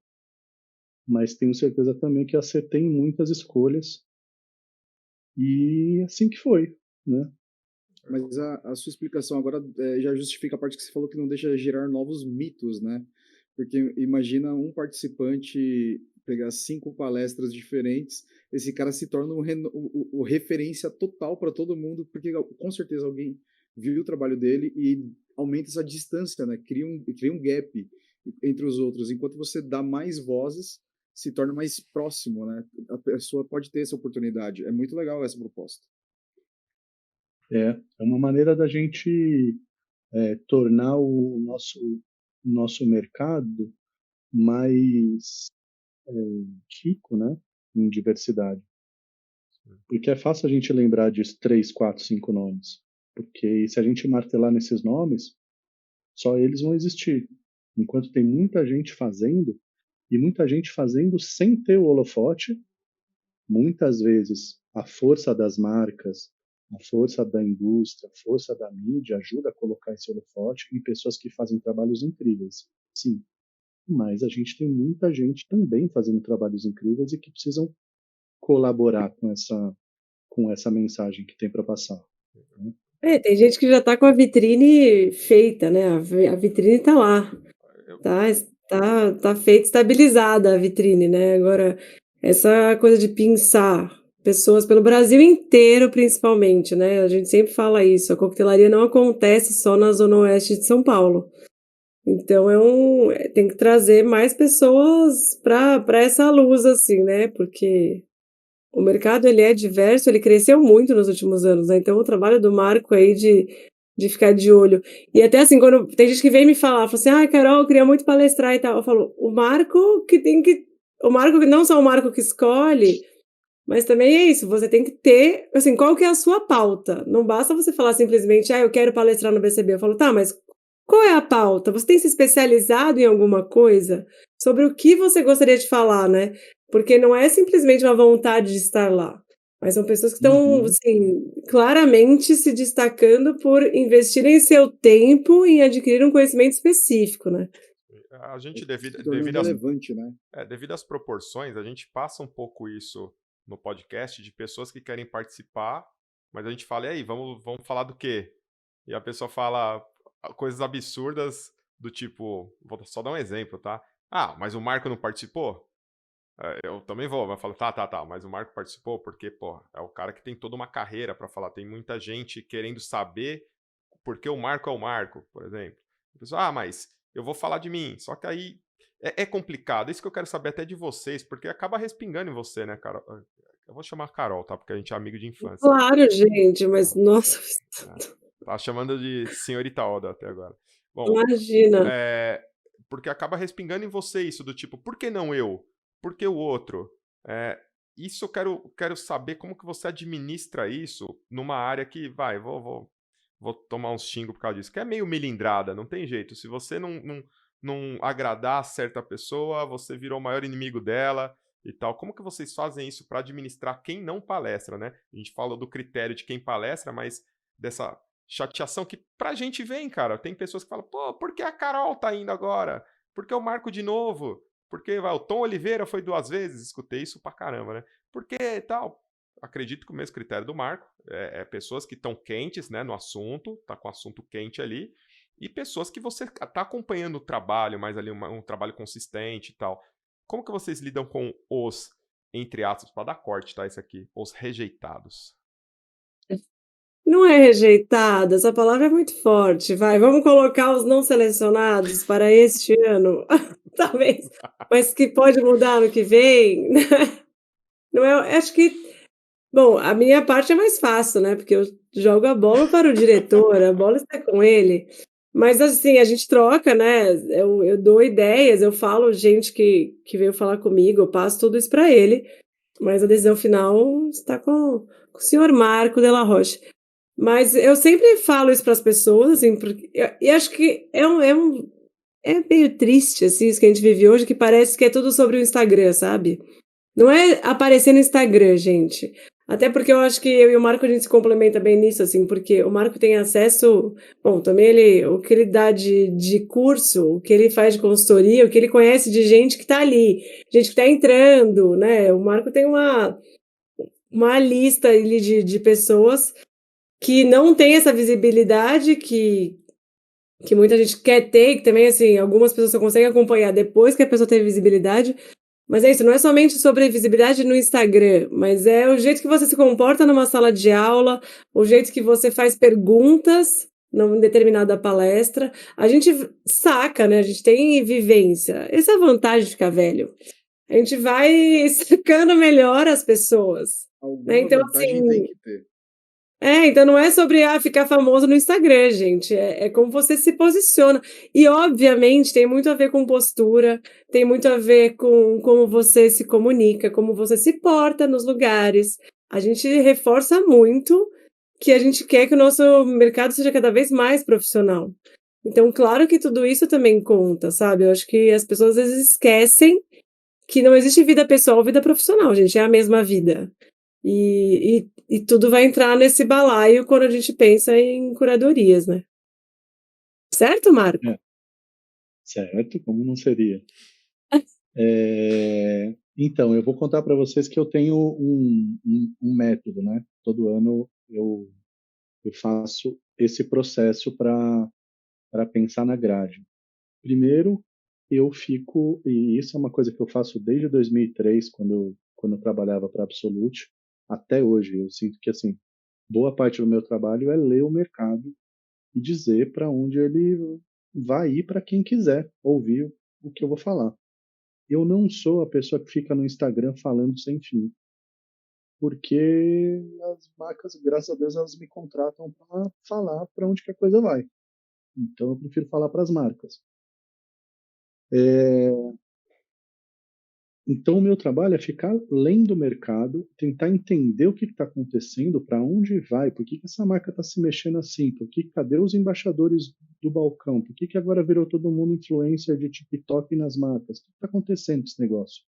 mas tenho certeza também que acertei em muitas escolhas e assim que foi, né? Mas a sua explicação agora já justifica a parte que você falou que não deixa gerar novos mitos, né? Porque imagina um participante pegar 5 palestras diferentes, esse cara se torna o referência total para todo mundo, porque com certeza alguém viu o trabalho dele e aumenta essa distância, né? Cria um gap entre os outros. Enquanto você dá mais vozes, se torna mais próximo, né? A pessoa pode ter essa oportunidade. É muito legal essa proposta. É uma maneira da gente tornar o nosso mercado mais rico, né, em diversidade. Porque é fácil a gente lembrar de 3, 4, 5 nomes. Porque se a gente martelar nesses nomes, só eles vão existir. Enquanto tem muita gente fazendo, e muita gente fazendo sem ter o holofote, muitas vezes a força das marcas, a força da indústria, a força da mídia ajuda a colocar esse holofote em pessoas que fazem trabalhos incríveis. Sim, mas a gente tem muita gente também fazendo trabalhos incríveis e que precisam colaborar com essa mensagem que tem para passar. Né? Tem gente que já está com a vitrine feita, né? A vitrine está lá. Tá feita, estabilizada a vitrine, né? Agora, essa coisa de pensar pessoas pelo Brasil inteiro, principalmente, né? A gente sempre fala isso, a coquetelaria não acontece só na Zona Oeste de São Paulo. Então, tem que trazer mais pessoas para essa luz, assim, né? Porque o mercado, ele é diverso, ele cresceu muito nos últimos anos, né? Então, o trabalho do Marco aí de ficar de olho. E até assim, quando tem gente que vem me falar, fala assim, Carol, eu queria muito palestrar e tal. Eu falo, o Marco não só o Marco que escolhe, mas também é isso, você tem que ter, assim, qual que é a sua pauta? Não basta você falar simplesmente, eu quero palestrar no BCB. Eu falo, tá, mas qual é a pauta? Você tem se especializado em alguma coisa? Sobre o que você gostaria de falar, né? Porque não é simplesmente uma vontade de estar lá, mas são pessoas que estão, assim, claramente se destacando por investirem seu tempo em adquirir um conhecimento específico, né? A gente, relevante, né? Devido às proporções, a gente passa um pouco isso no podcast de pessoas que querem participar, mas a gente fala, e aí, vamos falar do quê? E a pessoa fala coisas absurdas do tipo, vou só dar um exemplo, tá? Mas o Marco não participou? Eu também vou, vai falar, tá, mas o Marco participou porque, é o cara que tem toda uma carreira para falar, tem muita gente querendo saber por que o Marco é o Marco, por exemplo. A pessoa, mas eu vou falar de mim, só que aí é complicado, isso que eu quero saber até de vocês, porque acaba respingando em você, né, Carol? Eu vou chamar Carol, tá? Porque a gente é amigo de infância. Claro, gente, mas nossa. Tá chamando de senhorita Oda até agora. Bom, imagina. Porque acaba respingando em você isso, do tipo, por que não eu? Por que o outro? Isso eu quero saber como que você administra isso numa área que, vou tomar uns xingos por causa disso, que é meio melindrada, não tem jeito. Se você não agradar certa pessoa, você virou o maior inimigo dela. e tal. Como que vocês fazem isso para administrar quem não palestra, né? A gente falou do critério de quem palestra, mas dessa chateação que pra gente vem, cara. Tem pessoas que falam, pô, por que a Carol tá indo agora? Por que eu marco de novo? Porque o Tom Oliveira foi 2 vezes, escutei isso pra caramba, né? Por que tal? Acredito que o mesmo critério do Marco é pessoas que estão quentes, né, no assunto, tá com o assunto quente ali, e pessoas que você tá acompanhando o trabalho, mas ali um trabalho consistente e tal. Como que vocês lidam com os, entre aspas, para dar corte, tá, isso aqui, os rejeitados? Não é rejeitado, essa palavra é muito forte. Vai, vamos colocar os não selecionados para este ano, talvez, mas que pode mudar no que vem. Não é, acho que, bom, a minha parte é mais fácil, né? Porque eu jogo a bola para o diretor, a bola está com ele. Mas assim, a gente troca, né? Eu dou ideias, eu falo gente que veio falar comigo, eu passo tudo isso para ele, mas a decisão final está com o senhor Marco Della Rocha. Mas eu sempre falo isso para as pessoas, assim, porque e acho que é meio triste, assim, isso que a gente vive hoje, que parece que é tudo sobre o Instagram, sabe? Não é aparecer no Instagram, gente. Até porque eu acho que eu e o Marco a gente se complementa bem nisso, assim, porque o Marco tem acesso, bom, também o que ele dá de curso, o que ele faz de consultoria, o que ele conhece de gente que está ali, gente que está entrando, né? O Marco tem uma lista ali de pessoas que não tem essa visibilidade que muita gente quer ter, que também, assim, algumas pessoas só conseguem acompanhar depois que a pessoa teve visibilidade. Mas é isso, não é somente sobre visibilidade no Instagram, mas é o jeito que você se comporta numa sala de aula, o jeito que você faz perguntas numa determinada palestra. A gente saca, né? A gente tem vivência. Essa é a vantagem de ficar velho. A gente vai sacando melhor as pessoas. Né? Alguma Então, vantagem tem assim, que ter. então não é sobre ficar famoso no Instagram, gente. É como você se posiciona. E, obviamente, tem muito a ver com postura, tem muito a ver com como você se comunica, como você se porta nos lugares. A gente reforça muito que a gente quer que o nosso mercado seja cada vez mais profissional. Então, claro que tudo isso também conta, sabe? Eu acho que as pessoas às vezes esquecem que não existe vida pessoal, vida profissional, gente. É a mesma vida. E tudo vai entrar nesse balaio quando a gente pensa em curadorias, né? Certo, Marco? É, certo, como não seria? Então, eu vou contar para vocês que eu tenho um método, né? Todo ano eu faço esse processo para pensar na grade. Primeiro, eu fico, e isso é uma coisa que eu faço desde 2003, quando eu trabalhava para a Absolute, até hoje. Eu sinto que, assim, boa parte do meu trabalho é ler o mercado e dizer para onde ele vai ir para quem quiser ouvir o que eu vou falar. Eu não sou a pessoa que fica no Instagram falando sem fim, porque as marcas, graças a Deus, elas me contratam para falar para onde que a coisa vai. Então, eu prefiro falar para as marcas. Então, o meu trabalho é ficar lendo o mercado, tentar entender o que está acontecendo, para onde vai, por que essa marca está se mexendo assim, cadê os embaixadores do balcão, por que agora virou todo mundo influencer de TikTok nas marcas, o que está acontecendo com esse negócio?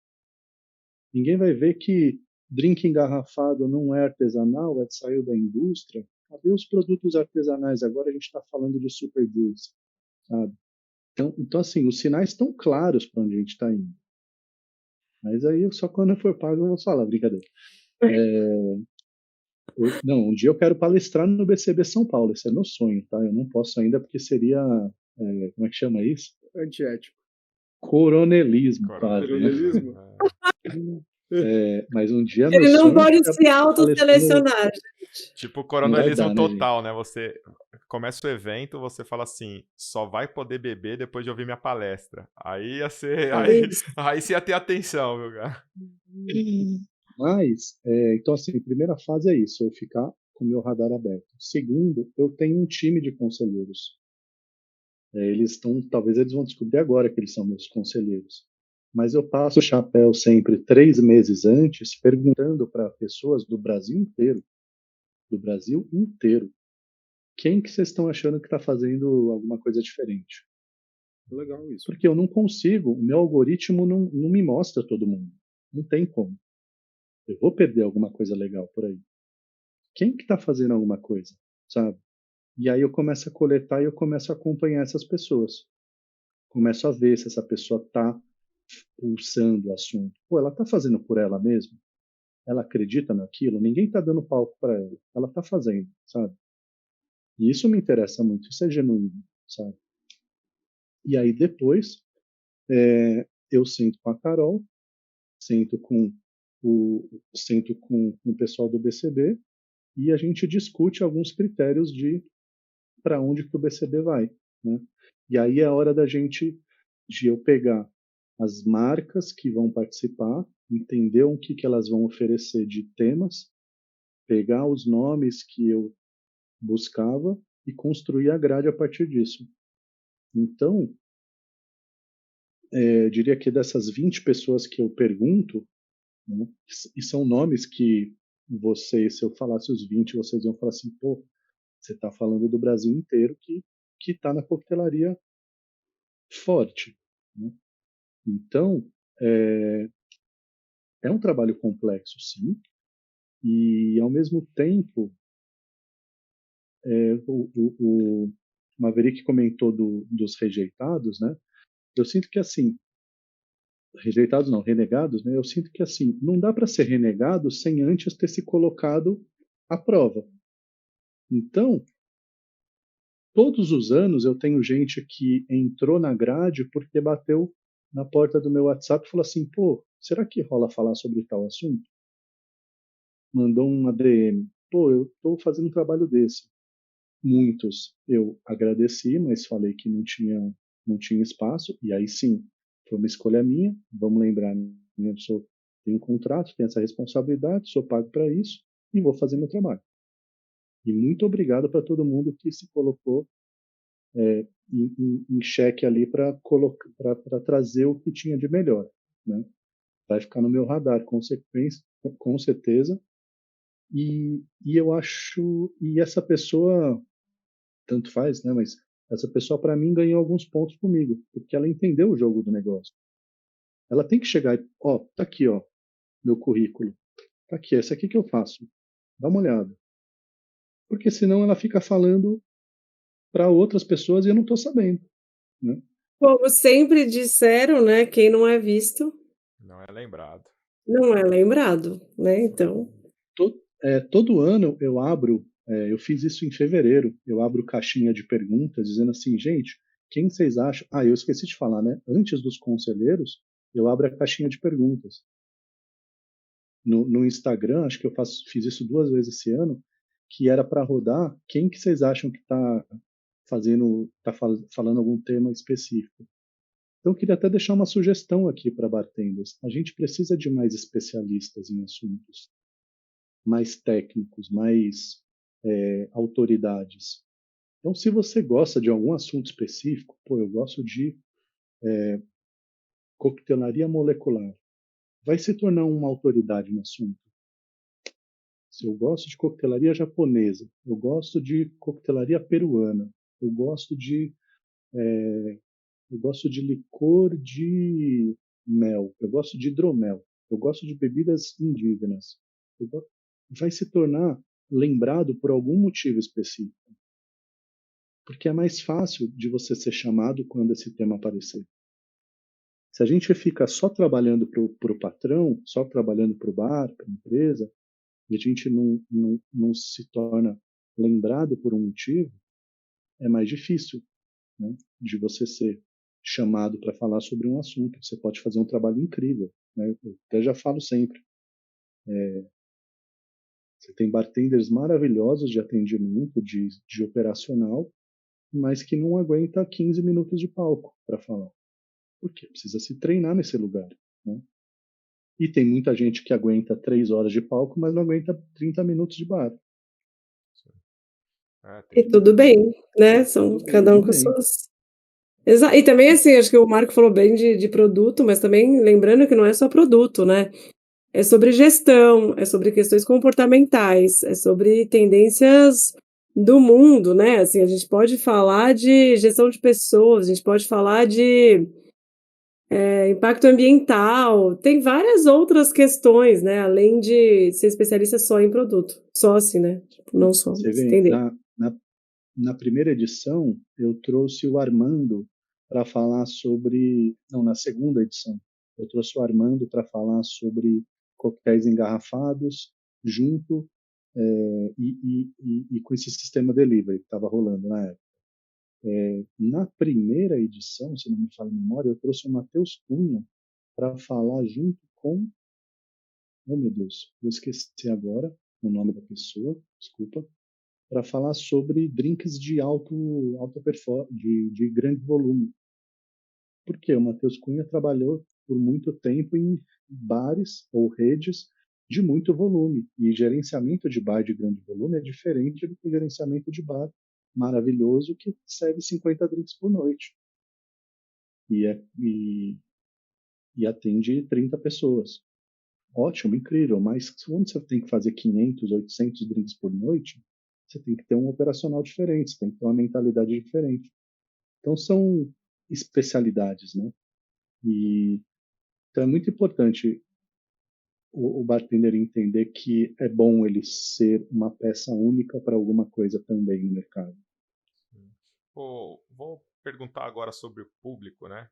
Ninguém vai ver que drink engarrafado não é artesanal, saiu da indústria. Cadê os produtos artesanais? Agora a gente está falando de super drinks, sabe? Então, assim, os sinais estão claros para onde a gente está indo. Mas aí, só quando eu for pago, eu vou falar, brincadeira. Não, um dia eu quero palestrar no BCB São Paulo, esse é meu sonho, tá? Eu não posso ainda porque seria, como é que chama isso? Antiético. Coronelismo, quase, né? Coronelismo? Mas um dia meu Ele não sonho é pode ficar se autoselecionar. Tipo Não vai coronelismo dar, né, gente? total, né? Você começa o evento, você fala assim, só vai poder beber depois de ouvir minha palestra. Aí ia ser. Aí você ia ter atenção, viu, cara? Mas, então assim, a primeira fase é isso, eu ficar com o meu radar aberto. Segundo, eu tenho um time de conselheiros. Talvez eles vão descobrir agora que eles são meus conselheiros. Mas eu passo o chapéu sempre 3 meses antes, perguntando para pessoas do Brasil inteiro, quem que vocês estão achando que está fazendo alguma coisa diferente? Legal isso. Porque eu não consigo, o meu algoritmo não me mostra todo mundo. Não tem como. Eu vou perder alguma coisa legal por aí. Quem que está fazendo alguma coisa, sabe? E aí eu começo a coletar e eu começo a acompanhar essas pessoas. Começo a ver se essa pessoa está pulsando o assunto. Pô, ela está fazendo por ela mesma? Ela acredita naquilo? Ninguém está dando palco para ela. Ela está fazendo, sabe? E isso me interessa muito. Isso é genuíno, sabe? E aí depois eu sento com a Carol, sento com o pessoal do BCB e a gente discute alguns critérios de para onde que o BCB vai, né? E aí é a hora de eu pegar as marcas que vão participar, entender o que elas vão oferecer de temas, pegar os nomes que eu buscava e construir a grade a partir disso. Então, eu diria que dessas 20 pessoas que eu pergunto, né, e são nomes que vocês, se eu falasse os 20, vocês iam falar assim, pô, você está falando do Brasil inteiro que está na coquetelaria forte, né? Então, é um trabalho complexo, sim, e ao mesmo tempo, o Maverick comentou dos rejeitados, né? Eu sinto que assim, rejeitados não, renegados, né? Eu sinto que assim, não dá para ser renegado sem antes ter se colocado à prova. Então, todos os anos eu tenho gente que entrou na grade porque bateu na porta do meu WhatsApp e falou assim, pô, será que rola falar sobre tal assunto? Mandou um ADM. Pô, eu estou fazendo um trabalho desse. Muitos eu agradeci, mas falei que não tinha espaço, e aí sim, foi uma escolha minha. Vamos lembrar, né? Tenho um contrato, tenho essa responsabilidade, sou pago para isso e vou fazer meu trabalho. E muito obrigado para todo mundo que se colocou em xeque ali para trazer o que tinha de melhor, né? Vai ficar no meu radar, com certeza. E eu acho, e essa pessoa, tanto faz, né? Mas essa pessoa, para mim, ganhou alguns pontos comigo, porque ela entendeu o jogo do negócio. Ela tem que chegar e, ó, tá aqui, ó, meu currículo. Tá aqui, esse aqui que eu faço. Dá uma olhada. Porque senão ela fica falando para outras pessoas e eu não estou sabendo, né? Como sempre disseram, né? Quem não é visto Não é lembrado. não é lembrado, né? Então, Todo ano eu abro, eu fiz isso em fevereiro, eu abro caixinha de perguntas dizendo assim, gente, quem vocês acham? Ah, eu esqueci de falar, né? Antes dos conselheiros, eu abro a caixinha de perguntas. No Instagram, acho que fiz isso 2 vezes esse ano, que era para rodar quem que vocês acham que está falando algum tema específico. Então, eu queria até deixar uma sugestão aqui para bartenders. A gente precisa de mais especialistas em assuntos, mais técnicos, mais autoridades. Então, se você gosta de algum assunto específico, pô, eu gosto de coquetelaria molecular, vai se tornar uma autoridade no assunto. Se eu gosto de coquetelaria japonesa, eu gosto de coquetelaria peruana, eu gosto de licor de mel, eu gosto de hidromel, eu gosto de bebidas indígenas. Vai se tornar lembrado por algum motivo específico. Porque é mais fácil de você ser chamado quando esse tema aparecer. Se a gente fica só trabalhando para o patrão, só trabalhando para o bar, para a empresa, e a gente não se torna lembrado por um motivo, é mais difícil, né, de você ser chamado para falar sobre um assunto. Você pode fazer um trabalho incrível, né? Eu até já falo sempre. Você tem bartenders maravilhosos de atendimento, de operacional, mas que não aguenta 15 minutos de palco para falar. Por quê? Precisa se treinar nesse lugar, né? E tem muita gente que aguenta 3 horas de palco, mas não aguenta 30 minutos de bar. e tudo bem, né? São cada um com suas. Exato. E também, assim, acho que o Marco falou bem de produto, mas também lembrando que não é só produto, né? É sobre gestão, é sobre questões comportamentais, é sobre tendências do mundo, né? Assim, a gente pode falar de gestão de pessoas, a gente pode falar de impacto ambiental, tem várias outras questões, né? Além de ser especialista só em produto. Só assim, né? Tipo, não só, Você vê, entender. na primeira edição, eu trouxe o Armando para falar sobre. Não, na segunda edição, eu trouxe o Armando para falar sobre coquetéis engarrafados, junto e com esse sistema delivery que estava rolando na época. Na primeira edição, se não me falha a memória, eu trouxe o Matheus Cunha para falar junto com. Oh, meu Deus, vou esquecer agora o nome da pessoa, desculpa, para falar sobre drinks de alta performance, de grande volume. Porque o Matheus Cunha trabalhou por muito tempo em bares ou redes de muito volume. E gerenciamento de bar de grande volume é diferente do que gerenciamento de bar maravilhoso que serve 50 drinks por noite. E atende 30 pessoas. Ótimo, incrível, mas quando você tem que fazer 500, 800 drinks por noite, você tem que ter um operacional diferente, você tem que ter uma mentalidade diferente. Então são especialidades, né? Então é muito importante o bartender entender que é bom ele ser uma peça única para alguma coisa também no mercado. Vou perguntar agora sobre o público, né?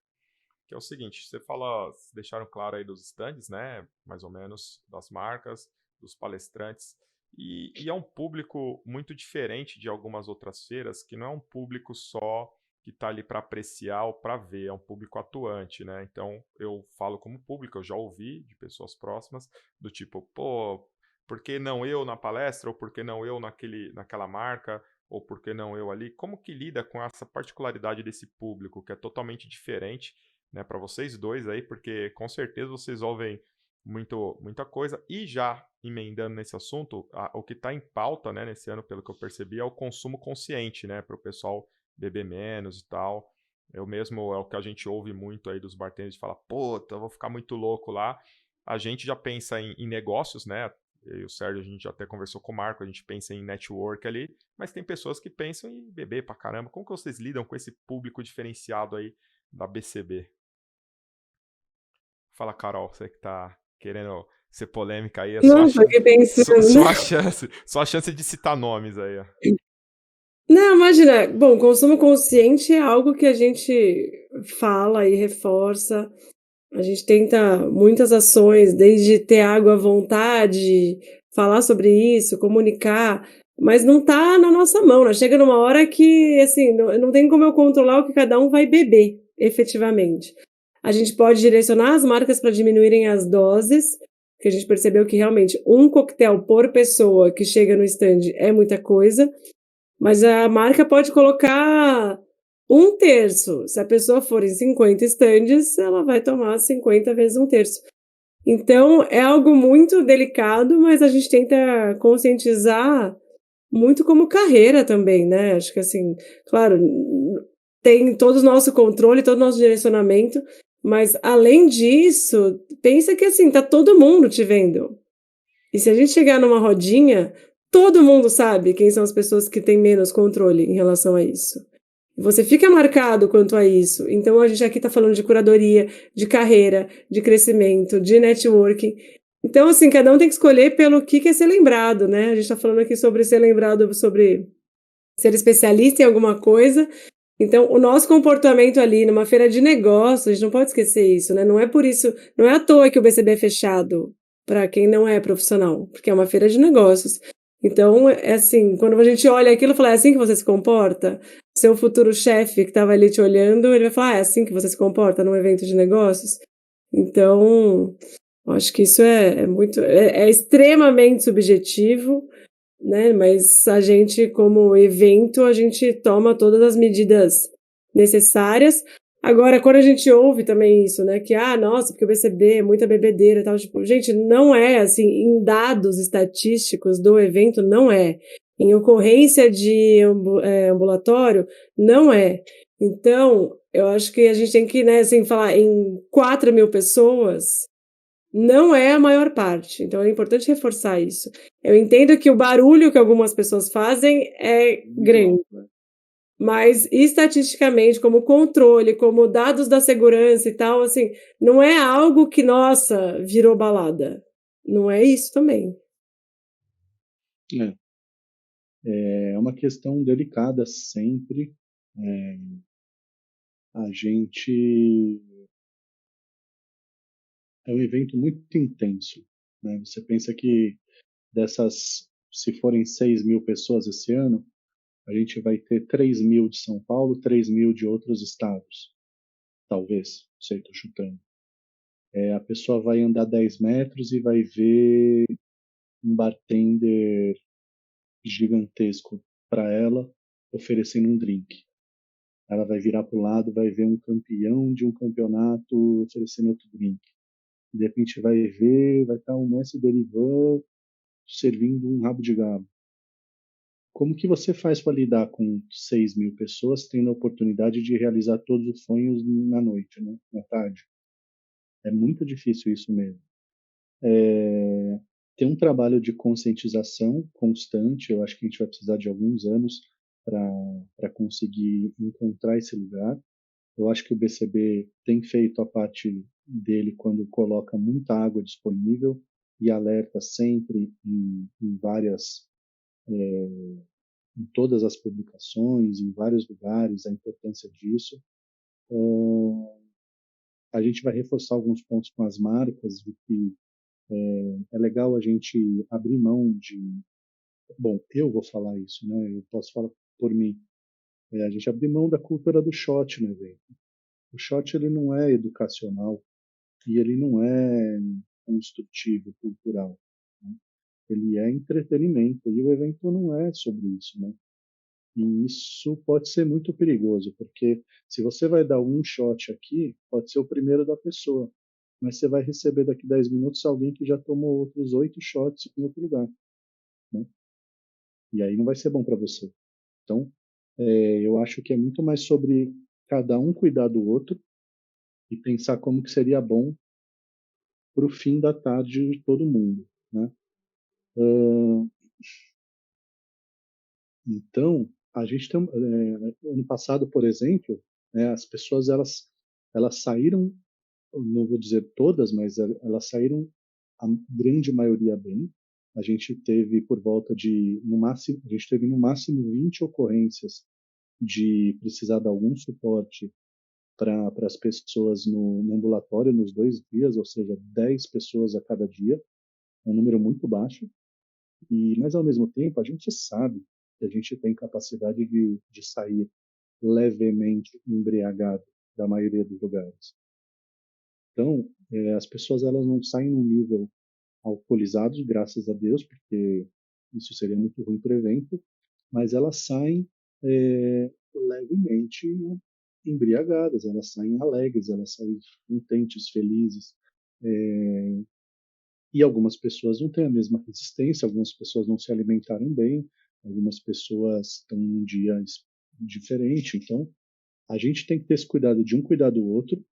Que é o seguinte, você fala, deixaram claro aí dos stands, né? Mais ou menos, das marcas, dos palestrantes. E é um público muito diferente de algumas outras feiras, que não é um público só que está ali para apreciar ou para ver, é um público atuante, né? Então, eu falo como público, eu já ouvi de pessoas próximas, do tipo, pô, por que não eu na palestra, ou por que não eu naquela marca, ou por que não eu ali? Como que lida com essa particularidade desse público, que é totalmente diferente, né, para vocês dois aí, porque com certeza vocês ouvem muita coisa. E já emendando nesse assunto, o que está em pauta, né, nesse ano, pelo que eu percebi, é o consumo consciente, né, para o pessoal beber menos e tal. Eu mesmo, é o que a gente ouve muito aí dos bartenders, de falar, puta, eu vou ficar muito louco lá. A gente já pensa em negócios, né, eu e o Sérgio, a gente até conversou com o Marco, a gente pensa em network ali, mas tem pessoas que pensam em beber pra caramba. Como que vocês lidam com esse público diferenciado aí da BCB? Fala, Carol, você que tá querendo ser polêmica aí, é Não, tô aqui pensando, sua chance de citar nomes aí, ó. Não, imagina, bom, consumo consciente é algo que a gente fala e reforça, a gente tenta muitas ações, desde ter água à vontade, falar sobre isso, comunicar, mas não tá na nossa mão, né? Chega numa hora que, assim, não tem como eu controlar o que cada um vai beber, efetivamente. A gente pode direcionar as marcas para diminuírem as doses, porque a gente percebeu que realmente um coquetel por pessoa que chega no stand é muita coisa, mas a marca pode colocar 1/3. Se a pessoa for em 50 stands, ela vai tomar 50 vezes 1/3. Então, é algo muito delicado, mas a gente tenta conscientizar muito como carreira também, né? Acho que, assim, claro, tem todo o nosso controle, todo o nosso direcionamento, mas além disso, pensa que, assim, tá todo mundo te vendo. E se a gente chegar numa rodinha, todo mundo sabe quem são as pessoas que têm menos controle em relação a isso. Você fica marcado quanto a isso. Então, a gente aqui está falando de curadoria, de carreira, de crescimento, de networking. Então, assim, cada um tem que escolher pelo que quer ser lembrado, né? A gente está falando aqui sobre ser lembrado, sobre ser especialista em alguma coisa. Então, o nosso comportamento ali numa feira de negócios, a gente não pode esquecer isso, né? Não é por isso, não é à toa que o BCB é fechado para quem não é profissional, porque é uma feira de negócios. Então, é assim, quando a gente olha aquilo, fala, é assim que você se comporta? Seu futuro chefe que estava ali te olhando, ele vai falar, é assim que você se comporta num evento de negócios? Então, eu acho que isso é extremamente subjetivo, né? Mas a gente, como evento, a gente toma todas as medidas necessárias. Agora, quando a gente ouve também isso, né? Que, nossa, porque o BCB é muita bebedeira e tal. Tipo, gente, não é assim, em dados estatísticos do evento, não é. Em ocorrência de ambulatório, não é. Então, eu acho que a gente tem que, né, assim, falar em 4.000 pessoas, não é a maior parte. Então, é importante reforçar isso. Eu entendo que o barulho que algumas pessoas fazem é grande. Mas estatisticamente, como controle, como dados da segurança e tal, assim, não é algo que, nossa, virou balada. Não é isso também. É uma questão delicada sempre. A gente é um evento muito intenso, né? Você pensa que se forem 6.000 pessoas esse ano, a gente vai ter 3.000 de São Paulo, 3.000 de outros estados, talvez, não sei, estou chutando. A pessoa vai andar 10 metros e vai ver um bartender gigantesco para ela oferecendo um drink. Ela vai virar para o lado, vai ver um campeão de um campeonato oferecendo outro drink. De repente vai estar o mestre Derivan servindo um rabo de galo. Como que você faz para lidar com 6.000 pessoas tendo a oportunidade de realizar todos os sonhos na noite, né? Na tarde? É muito difícil isso mesmo. Tem um trabalho de conscientização constante. Eu acho que a gente vai precisar de alguns anos para conseguir encontrar esse lugar. Eu acho que o BCB tem feito a parte dele quando coloca muita água disponível e alerta sempre em todas as publicações, em vários lugares, a importância disso. A gente vai reforçar alguns pontos com as marcas, de que é legal a gente abrir mão de. Bom, eu vou falar isso, né? Eu posso falar por mim. A gente abrir mão da cultura do shot no evento. O shot ele não é educacional e ele não é construtivo, cultural. Né? Ele é entretenimento e o evento não é sobre isso, né? E isso pode ser muito perigoso, porque se você vai dar um shot aqui, pode ser o primeiro da pessoa, mas você vai receber daqui 10 minutos alguém que já tomou outros 8 shots em outro lugar, né? E aí não vai ser bom para você. Então, eu acho que é muito mais sobre cada um cuidar do outro e pensar como que seria bom para o fim da tarde de todo mundo, né? Então, a gente tem, ano passado, por exemplo, as pessoas elas saíram, não vou dizer todas, mas elas saíram a grande maioria bem. A gente teve por volta de no máximo, a gente teve no máximo 20 ocorrências de precisar de algum suporte para as pessoas no ambulatório nos 2 dias, ou seja, 10 pessoas a cada dia, um número muito baixo. Mas ao mesmo tempo, a gente sabe que a gente tem capacidade de sair levemente embriagado da maioria dos lugares. Então, as pessoas elas não saem num nível alcoolizados, graças a Deus, porque isso seria muito ruim para o evento, mas elas saem levemente embriagadas, elas saem alegres, elas saem contentes, felizes. E algumas pessoas não têm a mesma resistência, algumas pessoas não se alimentaram bem, algumas pessoas estão num dia diferente. Então, a gente tem que ter esse cuidado de um cuidar do outro,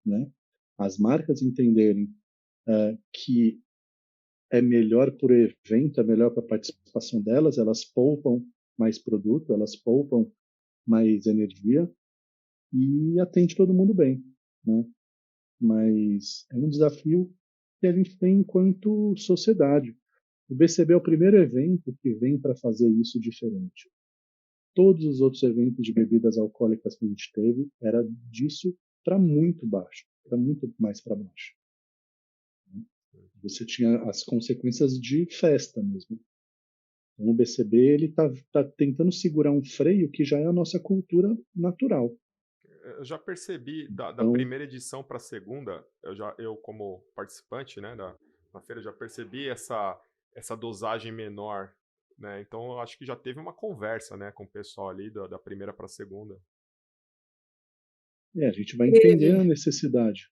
né? As marcas entenderem que é melhor para o evento, é melhor para a participação delas, elas poupam mais produto, elas poupam mais energia e atende todo mundo bem, né? Mas é um desafio que a gente tem enquanto sociedade. O BCB é o primeiro evento que vem para fazer isso diferente. Todos os outros eventos de bebidas alcoólicas que a gente teve era disso para muito baixo, para muito mais para baixo. Você tinha as consequências de festa mesmo. Então, o BCB ele tá tentando segurar um freio que já é a nossa cultura natural. Eu já percebi da Então, primeira edição para a segunda, eu como participante, né, na feira, já percebi essa dosagem menor, né? Então eu acho que já teve uma conversa, né, com o pessoal ali da primeira para a segunda. a gente vai entender a necessidade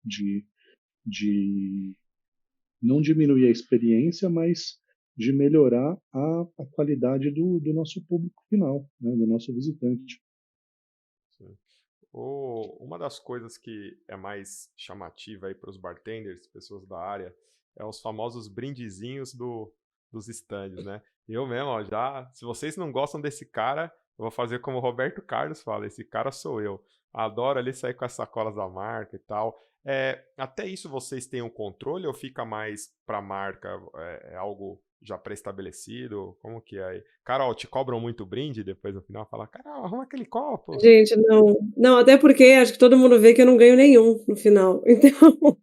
de, de não diminuir a experiência, mas de melhorar a qualidade do nosso público final, né, do nosso visitante. Sim. Uma das coisas que é mais chamativa aí para os bartenders, pessoas da área, é os famosos brindezinhos dos stands, né? Eu mesmo, ó, já, se vocês não gostam desse cara, Eu vou fazer como o Roberto Carlos fala, esse cara sou eu. Adoro ali sair com as sacolas da marca e tal. Até isso vocês têm um controle ou fica mais pra marca? É algo já pré-estabelecido? Como que é aí? Carol, te cobram muito brinde depois no final? Fala, Carol, arruma aquele copo. Gente, não. Não, até porque acho que todo mundo vê que eu não ganho nenhum no final. Então,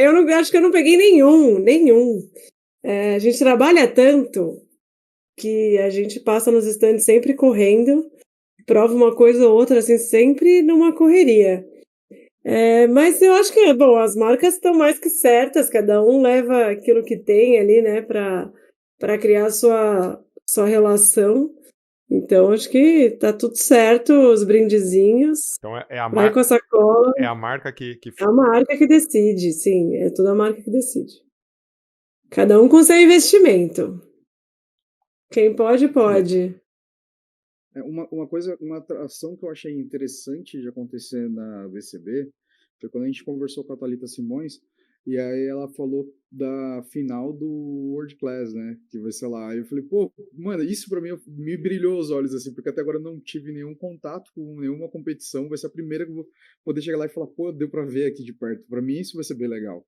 eu não acho que eu não peguei nenhum. A gente trabalha tanto que a gente passa nos estandes sempre correndo, prova uma coisa ou outra, assim, sempre numa correria. Mas eu acho que, bom, as marcas estão mais que certas, cada um leva aquilo que tem ali, né, para criar sua relação. Então, acho que tá tudo certo, os brindezinhos, Então vai com a sacola, é a marca que é a marca que decide, sim, é tudo a marca que decide. Cada um com seu investimento. Quem pode, pode. Uma coisa, uma atração que eu achei interessante de acontecer na VCB foi quando a gente conversou com a Thalita Simões, e aí ela falou da final do World Class, né? Que vai ser lá. Aí eu falei, pô, mano, isso pra mim me brilhou os olhos, assim, porque até agora eu não tive nenhum contato com nenhuma competição. Vai ser a primeira que eu vou poder chegar lá e falar, pô, deu pra ver aqui de perto. Pra mim isso vai ser bem legal.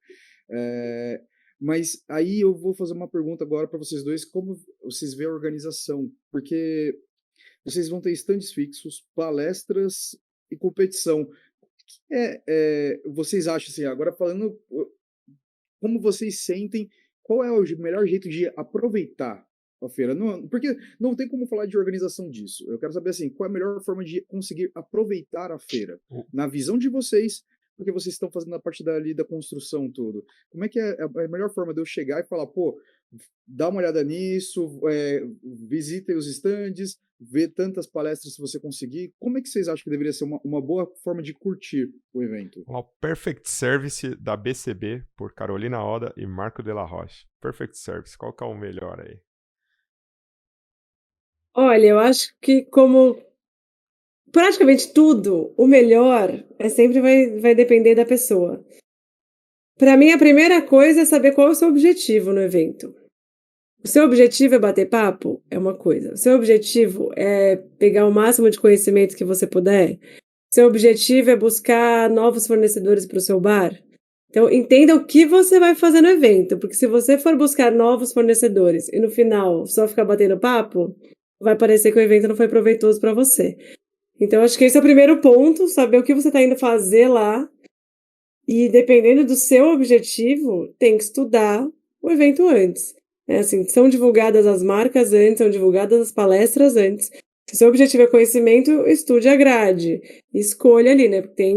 Mas aí eu vou fazer uma pergunta agora para vocês dois, como vocês veem a organização? Porque vocês vão ter estandes fixos, palestras e competição. Vocês acham assim, agora falando como vocês sentem, qual é o melhor jeito de aproveitar a feira? Não, porque não tem como falar de organização disso. Eu quero saber assim, qual é a melhor forma de conseguir aproveitar a feira? Na visão de vocês, porque vocês estão fazendo a parte da construção tudo. Como é que é a melhor forma de eu chegar e falar, pô, dá uma olhada nisso, visitem os estandes, vê tantas palestras se você conseguir. Como é que vocês acham que deveria ser uma boa forma de curtir o evento? O Perfect Service da BCB, por Carolina Oda e Marco de la Roche. Perfect Service, qual que é o melhor aí? Olha, eu acho que como praticamente tudo, o melhor sempre vai depender da pessoa. Para mim, a primeira coisa é saber qual é o seu objetivo no evento. O seu objetivo é bater papo? É uma coisa. O seu objetivo é pegar o máximo de conhecimento que você puder? Seu objetivo é buscar novos fornecedores para o seu bar? Então, entenda o que você vai fazer no evento, porque se você for buscar novos fornecedores e no final só ficar batendo papo, vai parecer que o evento não foi proveitoso para você. Então, acho que esse é o primeiro ponto, saber o que você está indo fazer lá. E dependendo do seu objetivo, tem que estudar o evento antes. Assim, são divulgadas as marcas antes, são divulgadas as palestras antes. Se o seu objetivo é conhecimento, estude a grade. Escolha ali, né? Porque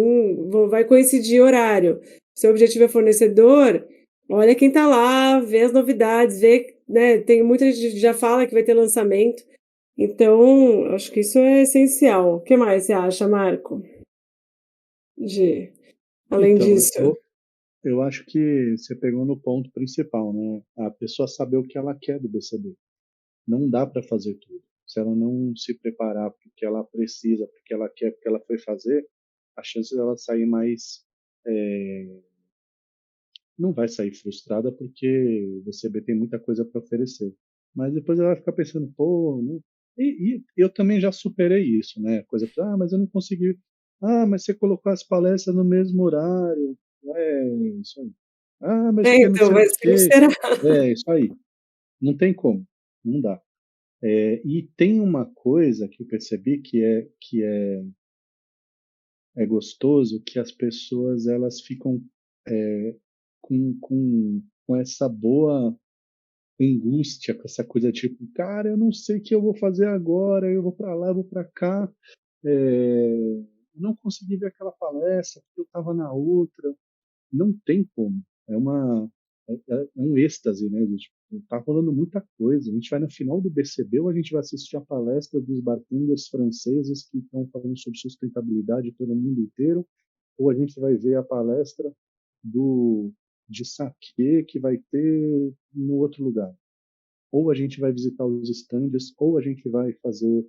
vai coincidir horário. Se o seu objetivo é fornecedor, olha quem tá lá, vê as novidades, vê, né? Tem muita gente que já fala que vai ter lançamento. Então, acho que isso é essencial. O que mais você acha, Marco? Além Então, disso. eu acho que você pegou no ponto principal, né? A pessoa saber o que ela quer do BCB. Não dá para fazer tudo. Se ela não se preparar porque ela precisa, porque ela quer, porque ela foi fazer, a chance dela sair mais não vai sair frustrada porque o BCB tem muita coisa para oferecer. Mas depois ela vai ficar pensando, pô, não... e eu também já superei isso, né? Coisa, mas eu não consegui. Mas você colocou as palestras no mesmo horário. Isso aí. Mas porque não Então, sei o mas quem quê. será? Isso aí. Não tem como. Não dá. E tem uma coisa que eu percebi é gostoso, que as pessoas elas ficam com essa boa angústia, com essa coisa tipo, cara, eu não sei o que eu vou fazer agora, eu vou para lá, eu vou para cá, eu não consegui ver aquela palestra, porque eu estava na outra. Não tem como. É um êxtase, né? Tipo, tá rolando muita coisa. A gente vai na final do BCB ou a gente vai assistir a palestra dos bartenders franceses que estão falando sobre sustentabilidade pelo mundo inteiro, ou a gente vai ver a palestra de saquê que vai ter no outro lugar. Ou a gente vai visitar os estandes, ou a gente vai fazer,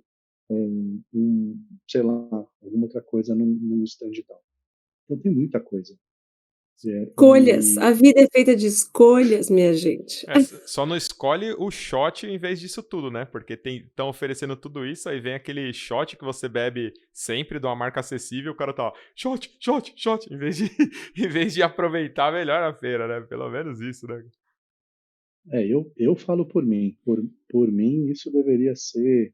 sei lá, alguma outra coisa num stand e tal. Então tem muita coisa. Escolhas. A vida é feita de escolhas, minha gente. Só não escolhe o shot em vez disso tudo, né? Porque estão oferecendo tudo isso, aí vem aquele shot que você bebe sempre de uma marca acessível, o cara tá, ó, shot, shot, shot, em vez de aproveitar melhor a feira, né? Pelo menos isso, né? Eu falo por mim. Por mim, isso deveria ser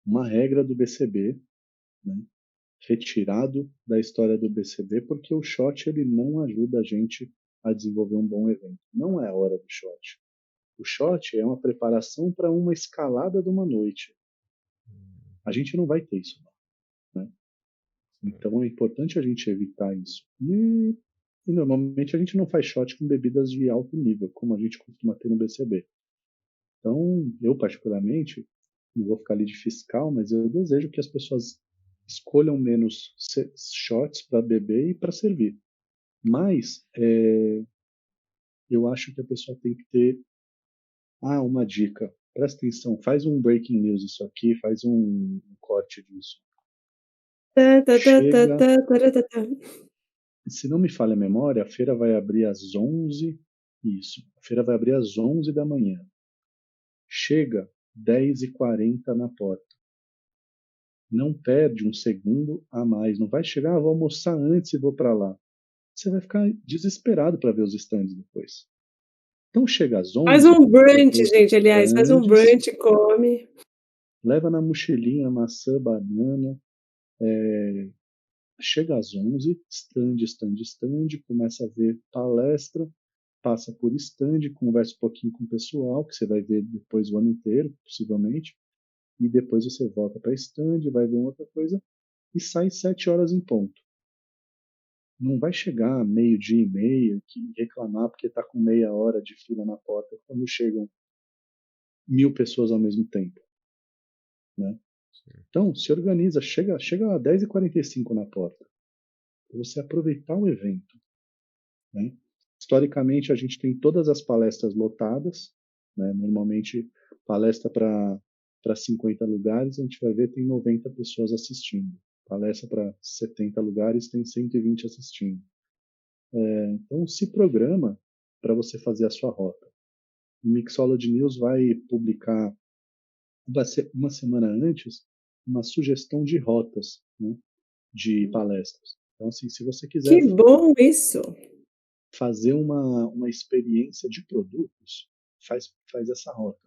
uma regra do BCB, né? Retirado da história do BCB, porque o shot ele não ajuda a gente a desenvolver um bom evento. Não é a hora do shot. O shot é uma preparação para uma escalada de uma noite. A gente não vai ter isso, né? Então é importante a gente evitar isso. E normalmente a gente não faz shot com bebidas de alto nível, como a gente costuma ter no BCB. Então, eu particularmente, não vou ficar ali de fiscal, mas eu desejo que as pessoas escolham menos shots para beber e para servir. Mas eu acho que a pessoa tem que ter uma dica. Presta atenção, faz um breaking news isso aqui, faz um corte disso. Chega, se não me falha a memória, a feira vai abrir às 11. Isso, a feira vai abrir às 11 da manhã. Chega 10h40 na porta. Não perde um segundo a mais. Não vai chegar, vou almoçar antes e vou para lá. Você vai ficar desesperado para ver os stands depois. Então chega às 11. Faz um brunch, gente, aliás. Faz um brunch, come. Leva na mochilinha maçã, banana. Chega às 11, stand, começa a ver palestra, passa por stand, conversa um pouquinho com o pessoal, que você vai ver depois o ano inteiro, possivelmente. E depois você volta para stand, vai ver outra coisa e sai 7 horas em ponto. Não vai chegar meio-dia e meia e reclamar porque está com meia hora de fila na porta quando chegam 1.000 pessoas ao mesmo tempo, né? Então, se organiza, chega a 10h45 na porta, para você aproveitar o evento, né? Historicamente, a gente tem todas as palestras lotadas, né? Normalmente, palestra para 50 lugares, a gente vai ver tem 90 pessoas assistindo. Palestra para 70 lugares, tem 120 assistindo. Então, se programa para você fazer a sua rota. O Mixology News vai publicar uma semana antes uma sugestão de rotas, né, de palestras. Então, assim, se você quiser Que bom isso! fazer uma experiência de produtos, faz essa rota.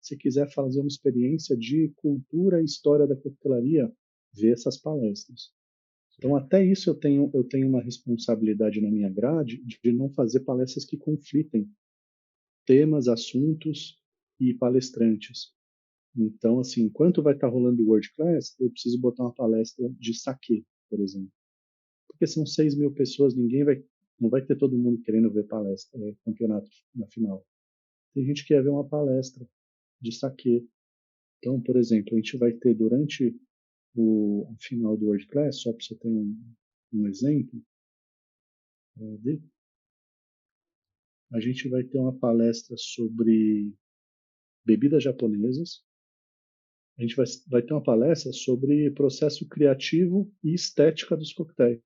Se quiser fazer uma experiência de cultura e história da coquetelaria, vê essas palestras. Então, até isso eu tenho uma responsabilidade na minha grade de não fazer palestras que conflitem temas, assuntos e palestrantes. Então, assim, enquanto vai estar rolando o World Class, eu preciso botar uma palestra de saquê, por exemplo. Porque são 6.000 pessoas, não vai ter todo mundo querendo ver palestra, campeonato na final. Tem gente que quer ver uma palestra de saquê. Então, por exemplo, a gente vai ter durante o final do World Class, só para você ter um exemplo, a gente vai ter uma palestra sobre bebidas japonesas. A gente vai ter uma palestra sobre processo criativo e estética dos coquetéis.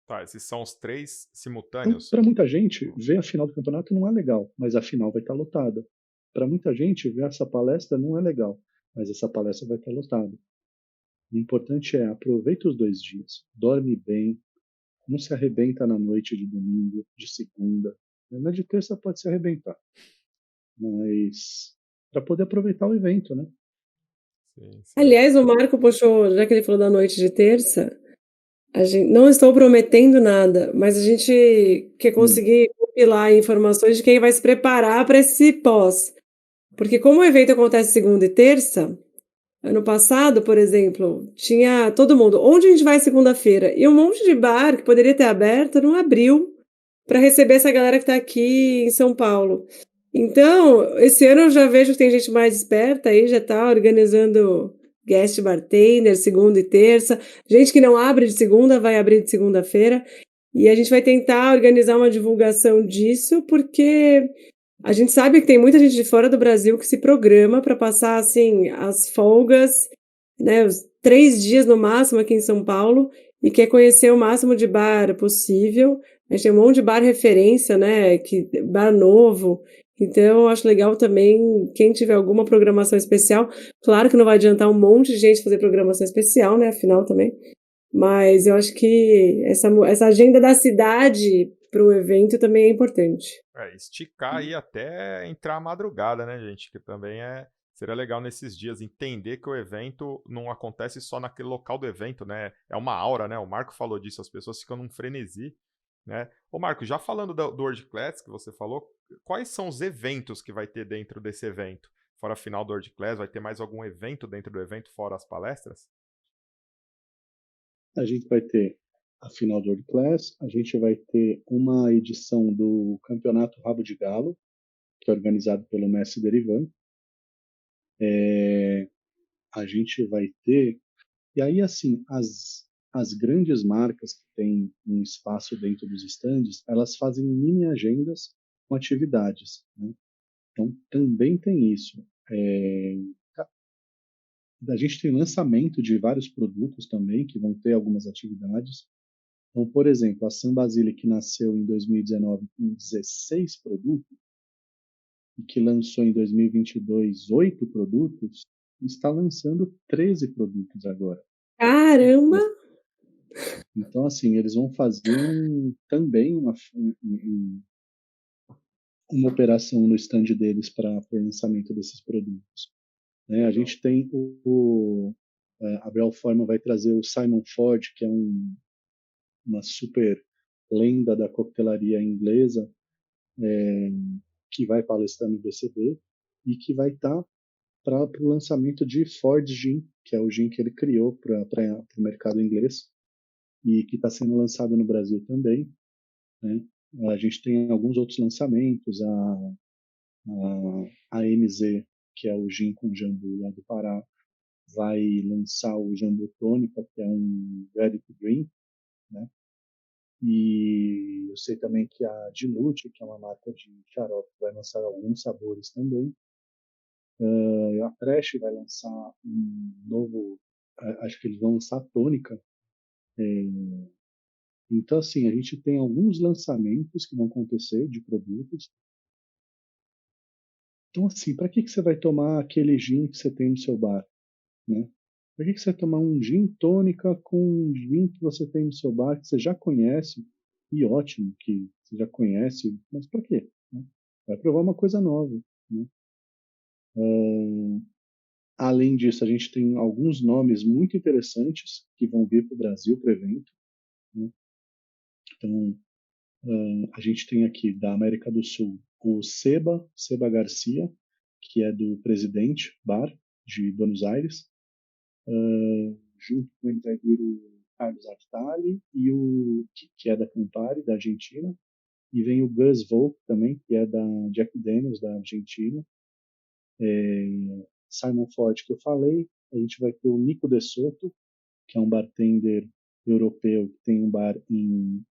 Tá, esses são os 3 simultâneos? Então, para muita gente, ver a final do campeonato não é legal, mas a final vai estar lotada. Para muita gente, ver essa palestra não é legal, mas essa palestra vai estar lotada. O importante é aproveita os 2 dias, dorme bem, não se arrebenta na noite de domingo, de segunda. Na de terça pode se arrebentar, mas para poder aproveitar o evento, né? Sim. Aliás, o Marco puxou, já que ele falou da noite de terça, não estou prometendo nada, mas a gente quer conseguir compilar informações de quem vai se preparar para esse pós. Porque como o evento acontece segunda e terça, ano passado, por exemplo, tinha todo mundo, onde a gente vai segunda-feira? E um monte de bar que poderia ter aberto não abriu para receber essa galera que está aqui em São Paulo. Então, esse ano eu já vejo que tem gente mais esperta aí, já está organizando guest bartender, segunda e terça. Gente que não abre de segunda, vai abrir de segunda-feira. E a gente vai tentar organizar uma divulgação disso, porque a gente sabe que tem muita gente de fora do Brasil que se programa para passar, assim, as folgas, né, 3 dias no máximo aqui em São Paulo e quer conhecer o máximo de bar possível. A gente tem um monte de bar referência, né? Bar novo. Então, eu acho legal também quem tiver alguma programação especial. Claro que não vai adiantar um monte de gente fazer programação especial, né? Afinal, também. Mas eu acho que essa agenda da cidade para o evento também é importante. Esticar aí até entrar a madrugada, né, gente? Que também seria legal nesses dias entender que o evento não acontece só naquele local do evento, né? É uma aura, né? O Marco falou disso, as pessoas ficam num frenesi, né? Ô Marco, já falando do World Class que você falou, quais são os eventos que vai ter dentro desse evento? Fora a final do World Class, vai ter mais algum evento dentro do evento, fora as palestras? A gente vai ter a final do World Class, a gente vai ter uma edição do Campeonato Rabo de Galo, que é organizado pelo Messi Derivan. A gente vai ter... E aí, assim, as grandes marcas que têm um espaço dentro dos estandes, elas fazem mini agendas com atividades, né? Então, também tem isso. A gente tem lançamento de vários produtos também, que vão ter algumas atividades. Então, por exemplo, a Sun Basilic, que nasceu em 2019 com 16 produtos, e que lançou em 2022 8 produtos, está lançando 13 produtos agora. Caramba! Então, assim, eles vão fazer também uma operação no stand deles para o lançamento desses produtos. A gente tem a Bell Forma vai trazer o Simon Ford, que é uma super lenda da coquetelaria inglesa, que vai palestrar no BCB e que vai estar para o lançamento de Ford Gin, que é o gin que ele criou para o mercado inglês e que está sendo lançado no Brasil também, né? A gente tem alguns outros lançamentos, a MZ, que é o gin com jambu lá do Pará, vai lançar o Jambu Tônica, que é um ready to drink, né? E eu sei também que a Dilute, que é uma marca de xarope, vai lançar alguns sabores também. A Fresh vai lançar um novo, acho que eles vão lançar a tônica. Então, assim, a gente tem alguns lançamentos que vão acontecer de produtos. Então, assim, para que você vai tomar aquele gin que você tem no seu bar, né? Para que você vai tomar um gin tônica com um gin que você tem no seu bar, que você já conhece, e ótimo que você já conhece, mas para quê, né? Vai provar uma coisa nova, né? Além disso, a gente tem alguns nomes muito interessantes que vão vir para o Brasil para o evento, né? Então, a gente tem aqui da América do Sul o Seba Garcia, que é do Presidente Bar de Buenos Aires. Junto com ele vai vir o Carlos Artali e que é da Campari, da Argentina. E vem o Gus Volk também, que é da Jack Daniels, da Argentina. Simon Ford, que eu falei. A gente vai ter o Nico De Soto, que é um bartender europeu que tem um bar em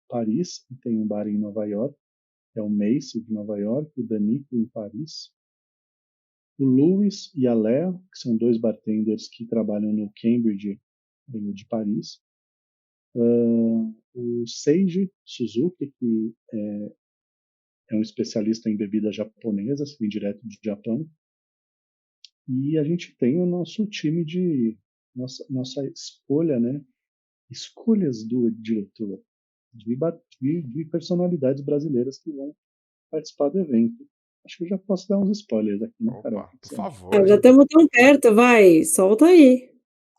Paris e tem um bar em Nova York. É o Mace de Nova York, o Danico em Paris. O Lewis e a Lea, que são dois bartenders que trabalham no Cambridge de Paris. O Seiji Suzuki, que é um especialista em bebidas japonesas, vem direto do Japão. E a gente tem o nosso time nossa escolha, né? Escolhas do diretor, de personalidades brasileiras que vão participar do evento. Acho que eu já posso dar uns spoilers aqui, né, Carol? Opa, por favor. Já estamos tão perto, vai, solta aí.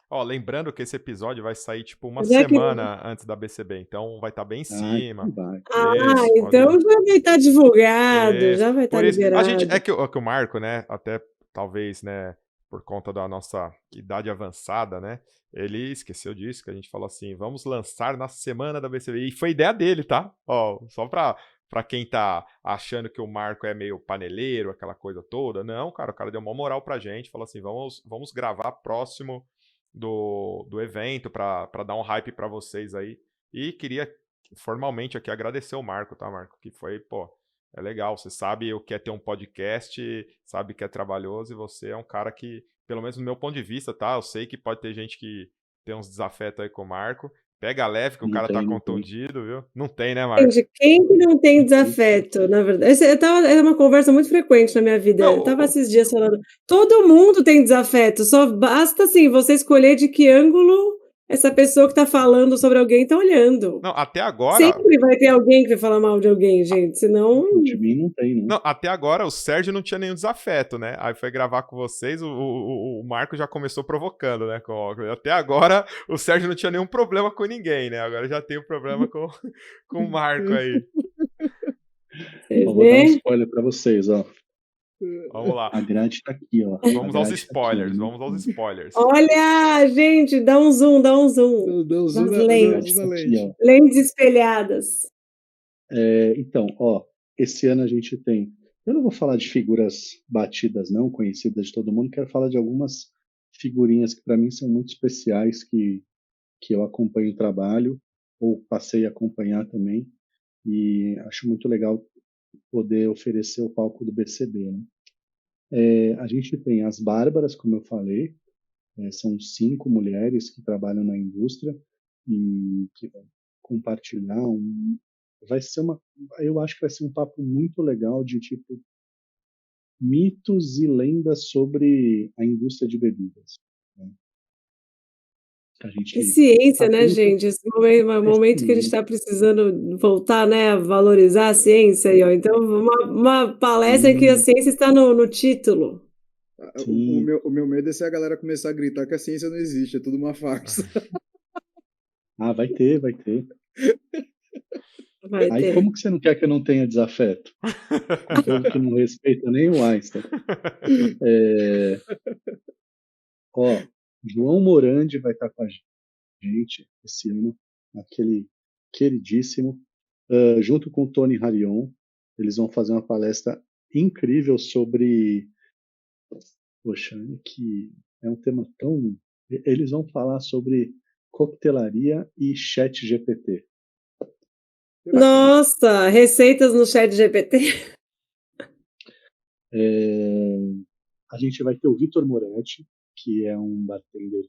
Ó, lembrando que esse episódio vai sair tipo uma Já que- semana antes da BCB, então vai estar bem em cima. Vai. Ah, Isso, então pode- já vai estar divulgado, Isso. já vai estar Por isso, a gente liberado. que o Marco, né, até talvez, né, por conta da nossa idade avançada, né, ele esqueceu disso, que a gente falou assim, vamos lançar na semana da BCB, e foi ideia dele, tá? Ó, só pra quem tá achando que o Marco é meio paneleiro, aquela coisa toda, não, cara, o cara deu uma moral pra gente, falou assim, vamos gravar próximo do evento pra dar um hype pra vocês aí, e queria formalmente aqui agradecer o Marco, tá, Marco, que foi, pô, é legal, você sabe o que é ter um podcast, sabe que é trabalhoso e você é um cara que, pelo menos no meu ponto de vista, tá? Eu sei que pode ter gente que tem uns desafetos aí com o Marco. Pega leve que o Não cara tá tem, não tem. contundido, viu? Não tem, né, Marco? Gente, quem que não tem desafeto, na verdade? É uma conversa muito frequente na minha vida. Não, Eu tava esses dias falando, todo mundo tem desafeto, só basta, assim, você escolher de que ângulo essa pessoa que tá falando sobre alguém tá olhando. Não, até agora. Sempre vai ter alguém que vai falar mal de alguém, gente, senão... De mim não tem, não. Não, até agora o Sérgio não tinha nenhum desafeto, né? Aí foi gravar com vocês, o Marco já começou provocando, né? Até agora o Sérgio não tinha nenhum problema com ninguém, né? Agora já tem um problema com o Marco aí. Você Ó, vou dar um vê? spoiler pra vocês, ó. Vamos lá. A grade tá aqui, ó. Vamos aos spoilers, vamos aos spoilers. Olha, gente, dá um zoom, dá um zoom. Deu zoom Nas na lentes. lente. Aqui, ó. Lentes espelhadas. Então, ó, esse ano a gente tem. Eu não vou falar de figuras batidas, não, conhecidas de todo mundo, quero falar de algumas figurinhas que para mim são muito especiais, que eu acompanho o trabalho, ou passei a acompanhar também, e acho muito legal poder oferecer o palco do BCB, né? A gente tem as Bárbaras, como eu falei, são 5 mulheres que trabalham na indústria e que vão compartilhar eu acho que vai ser um papo muito legal de tipo mitos e lendas sobre a indústria de bebidas, né? A Que gente ciência, tá né, tendo gente? Esse momento que a gente está precisando voltar, né, a valorizar a ciência aí, ó. Então, uma palestra que a ciência está no título. O meu medo é se a galera começar a gritar que a ciência não existe, é tudo uma farsa. vai ter. Vai Aí ter. como que você não quer que eu não tenha desafeto? Com um povo que não respeita nem o Einstein. Ó, João Morandi vai estar com a gente esse ano, aquele queridíssimo, junto com o Tony Harion. Eles vão fazer uma palestra incrível sobre. Poxa, que é um tema tão. Eles vão falar sobre coquetelaria e chat GPT. Nossa, receitas no chat GPT. A gente vai ter o Vitor Moretti, que é um bartender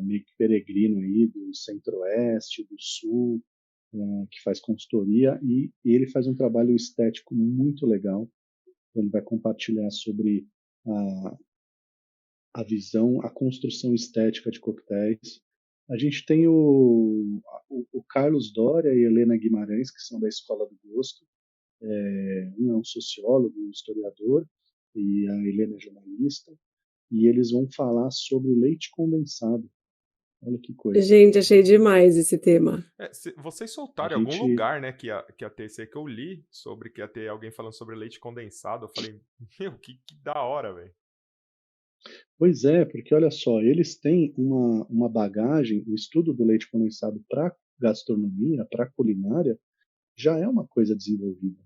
meio que peregrino aí do Centro-Oeste, do Sul, que faz consultoria e ele faz um trabalho estético muito legal. Ele vai compartilhar sobre a visão, a construção estética de coquetéis. A gente tem o Carlos Doria e Helena Guimarães, que são da Escola do Gosto. Um é um sociólogo, um historiador, e a Helena é jornalista. E eles vão falar sobre leite condensado. Olha que coisa. Gente, achei demais esse tema. Vocês soltaram em algum lugar, né, que ia ter esse aí que eu li sobre que ia ter alguém falando sobre leite condensado. Eu falei, meu, que da hora, velho. Pois é, porque olha só, eles têm uma bagagem, o estudo do leite condensado para gastronomia, para culinária, já é uma coisa desenvolvida.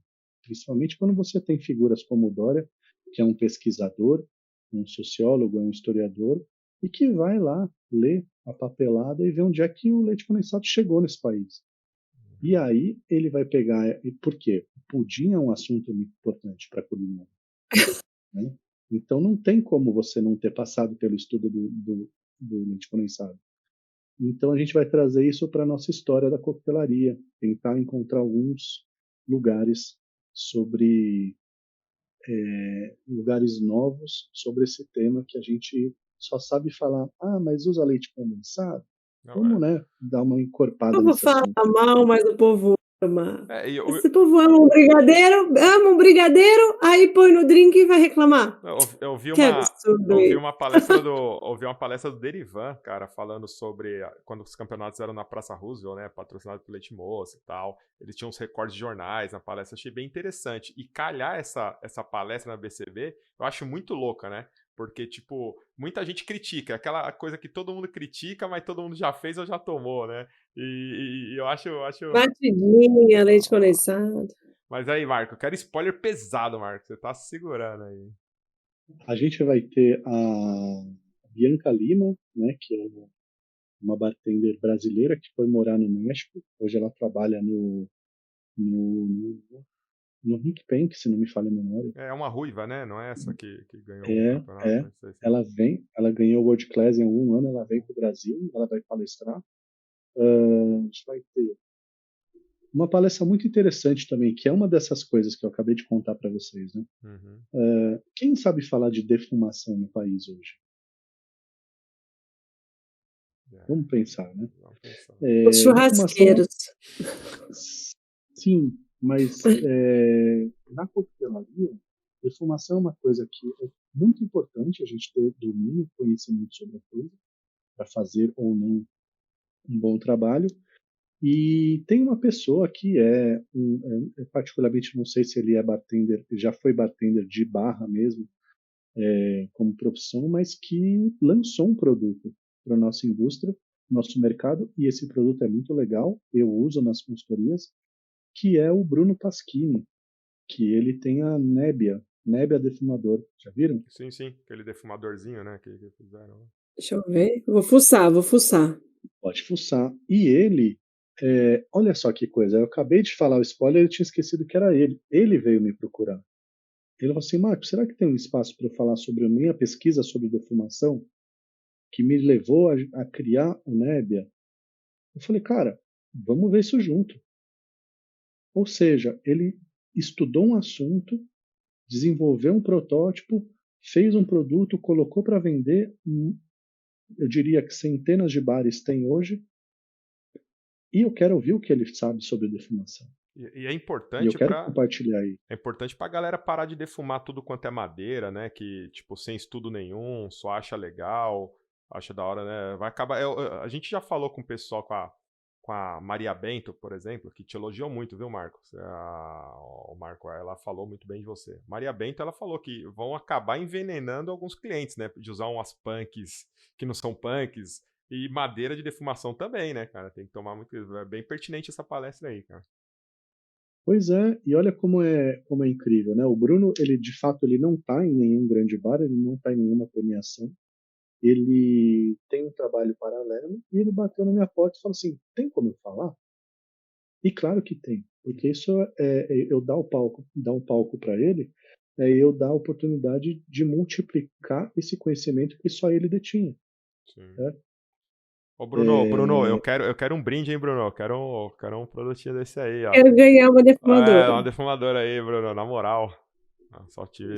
Principalmente quando você tem figuras como o Dória, que é um pesquisador, um sociólogo, um historiador, e que vai lá ler a papelada e ver onde é que o leite condensado chegou nesse país. E aí ele vai pegar. Por quê? O pudim é um assunto muito importante para a culinária, né? Então não tem como você não ter passado pelo estudo do leite condensado. Então a gente vai trazer isso para a nossa história da coquetelaria, tentar encontrar alguns lugares lugares novos sobre esse tema que a gente só sabe falar. Mas usa leite condensado? Vamos, né, dar uma encorpada O povo nesse fala assunto. mal, mas o povo ama. Esse povo ama um brigadeiro, aí põe no drink e vai reclamar. Eu vi Que absurdo isso. uma palestra do Derivan, cara, falando sobre quando os campeonatos eram na Praça Roosevelt, né, patrocinado pelo Leite Moça e tal. Eles tinham uns recortes de jornais na palestra, achei bem interessante. E calhar essa palestra na BCB, eu acho muito louca, né? Porque, tipo, muita gente critica, aquela coisa que todo mundo critica, mas todo mundo já fez ou já tomou, né? E eu acho... Batidinha, leite condensado. Mas aí, Marco, eu quero spoiler pesado, Marco, você tá se segurando aí. A gente vai ter a Bianca Lima, né, que é uma bartender brasileira que foi morar no México. Hoje ela trabalha no no Rick Pank, se não me falha a memória. É uma ruiva, né? Não é essa que ganhou o É, campeonato. ela ganhou o World Class em algum ano, ela vem para o Brasil, ela vai palestrar. A gente vai ter uma palestra muito interessante também, que é uma dessas coisas que eu acabei de contar para vocês, né? Quem sabe falar de defumação no país hoje? Vamos pensar, né? Os churrasqueiros. Sim, mas na coquetelaria, defumação é uma coisa que é muito importante a gente ter domínio, conhecimento sobre a coisa, para fazer ou não um bom trabalho. E tem uma pessoa que particularmente, não sei se ele é bartender, já foi bartender de barra mesmo, como profissão, mas que lançou um produto para a nossa indústria, nosso mercado, e esse produto é muito legal, eu uso nas consultorias, que é o Bruno Paschini, que ele tem a Nebia defumador. Já viram? Sim, aquele defumadorzinho, né, que fizeram. Deixa eu ver, vou fuçar. Pode fuçar. E ele, olha só que coisa, eu acabei de falar o spoiler, eu tinha esquecido que era ele. Ele veio me procurar. Ele falou assim, Marcos, será que tem um espaço para eu falar sobre a minha pesquisa sobre defumação, que me levou a criar o Nebia? Eu falei, cara, vamos ver isso junto. Ou seja, ele estudou um assunto, desenvolveu um protótipo, fez um produto, colocou para vender, eu diria que centenas de bares tem hoje, e eu quero ouvir o que ele sabe sobre defumação. E é importante. E eu quero compartilhar aí. É importante pra galera parar de defumar tudo quanto é madeira, né? Que, tipo, sem estudo nenhum, só acha legal, acha da hora, né? Vai acabar. A gente já falou com o pessoal, com a Maria Bento, por exemplo, que te elogiou muito, viu, Marcos? O Marco, ela falou muito bem de você. Maria Bento, ela falou que vão acabar envenenando alguns clientes, né? De usar umas punks que não são punks. E madeira de defumação também, né, cara? Tem que tomar muito. É bem pertinente essa palestra aí, cara. Pois é, e olha como é incrível, né? O Bruno, ele de fato ele não está em nenhum grande bar, ele não está em nenhuma premiação. Ele tem um trabalho paralelo e ele bateu na minha porta e falou assim: tem como eu falar? E claro que tem, porque isso eu dar um palco para ele, eu dar a oportunidade de multiplicar esse conhecimento que só ele detinha. Sim. Ô, Bruno, eu quero um brinde, hein, Bruno? Eu quero um produtinho desse aí, ó. Quero ganhar uma defumadora. Uma defumadora aí, Bruno, na moral. Só tive.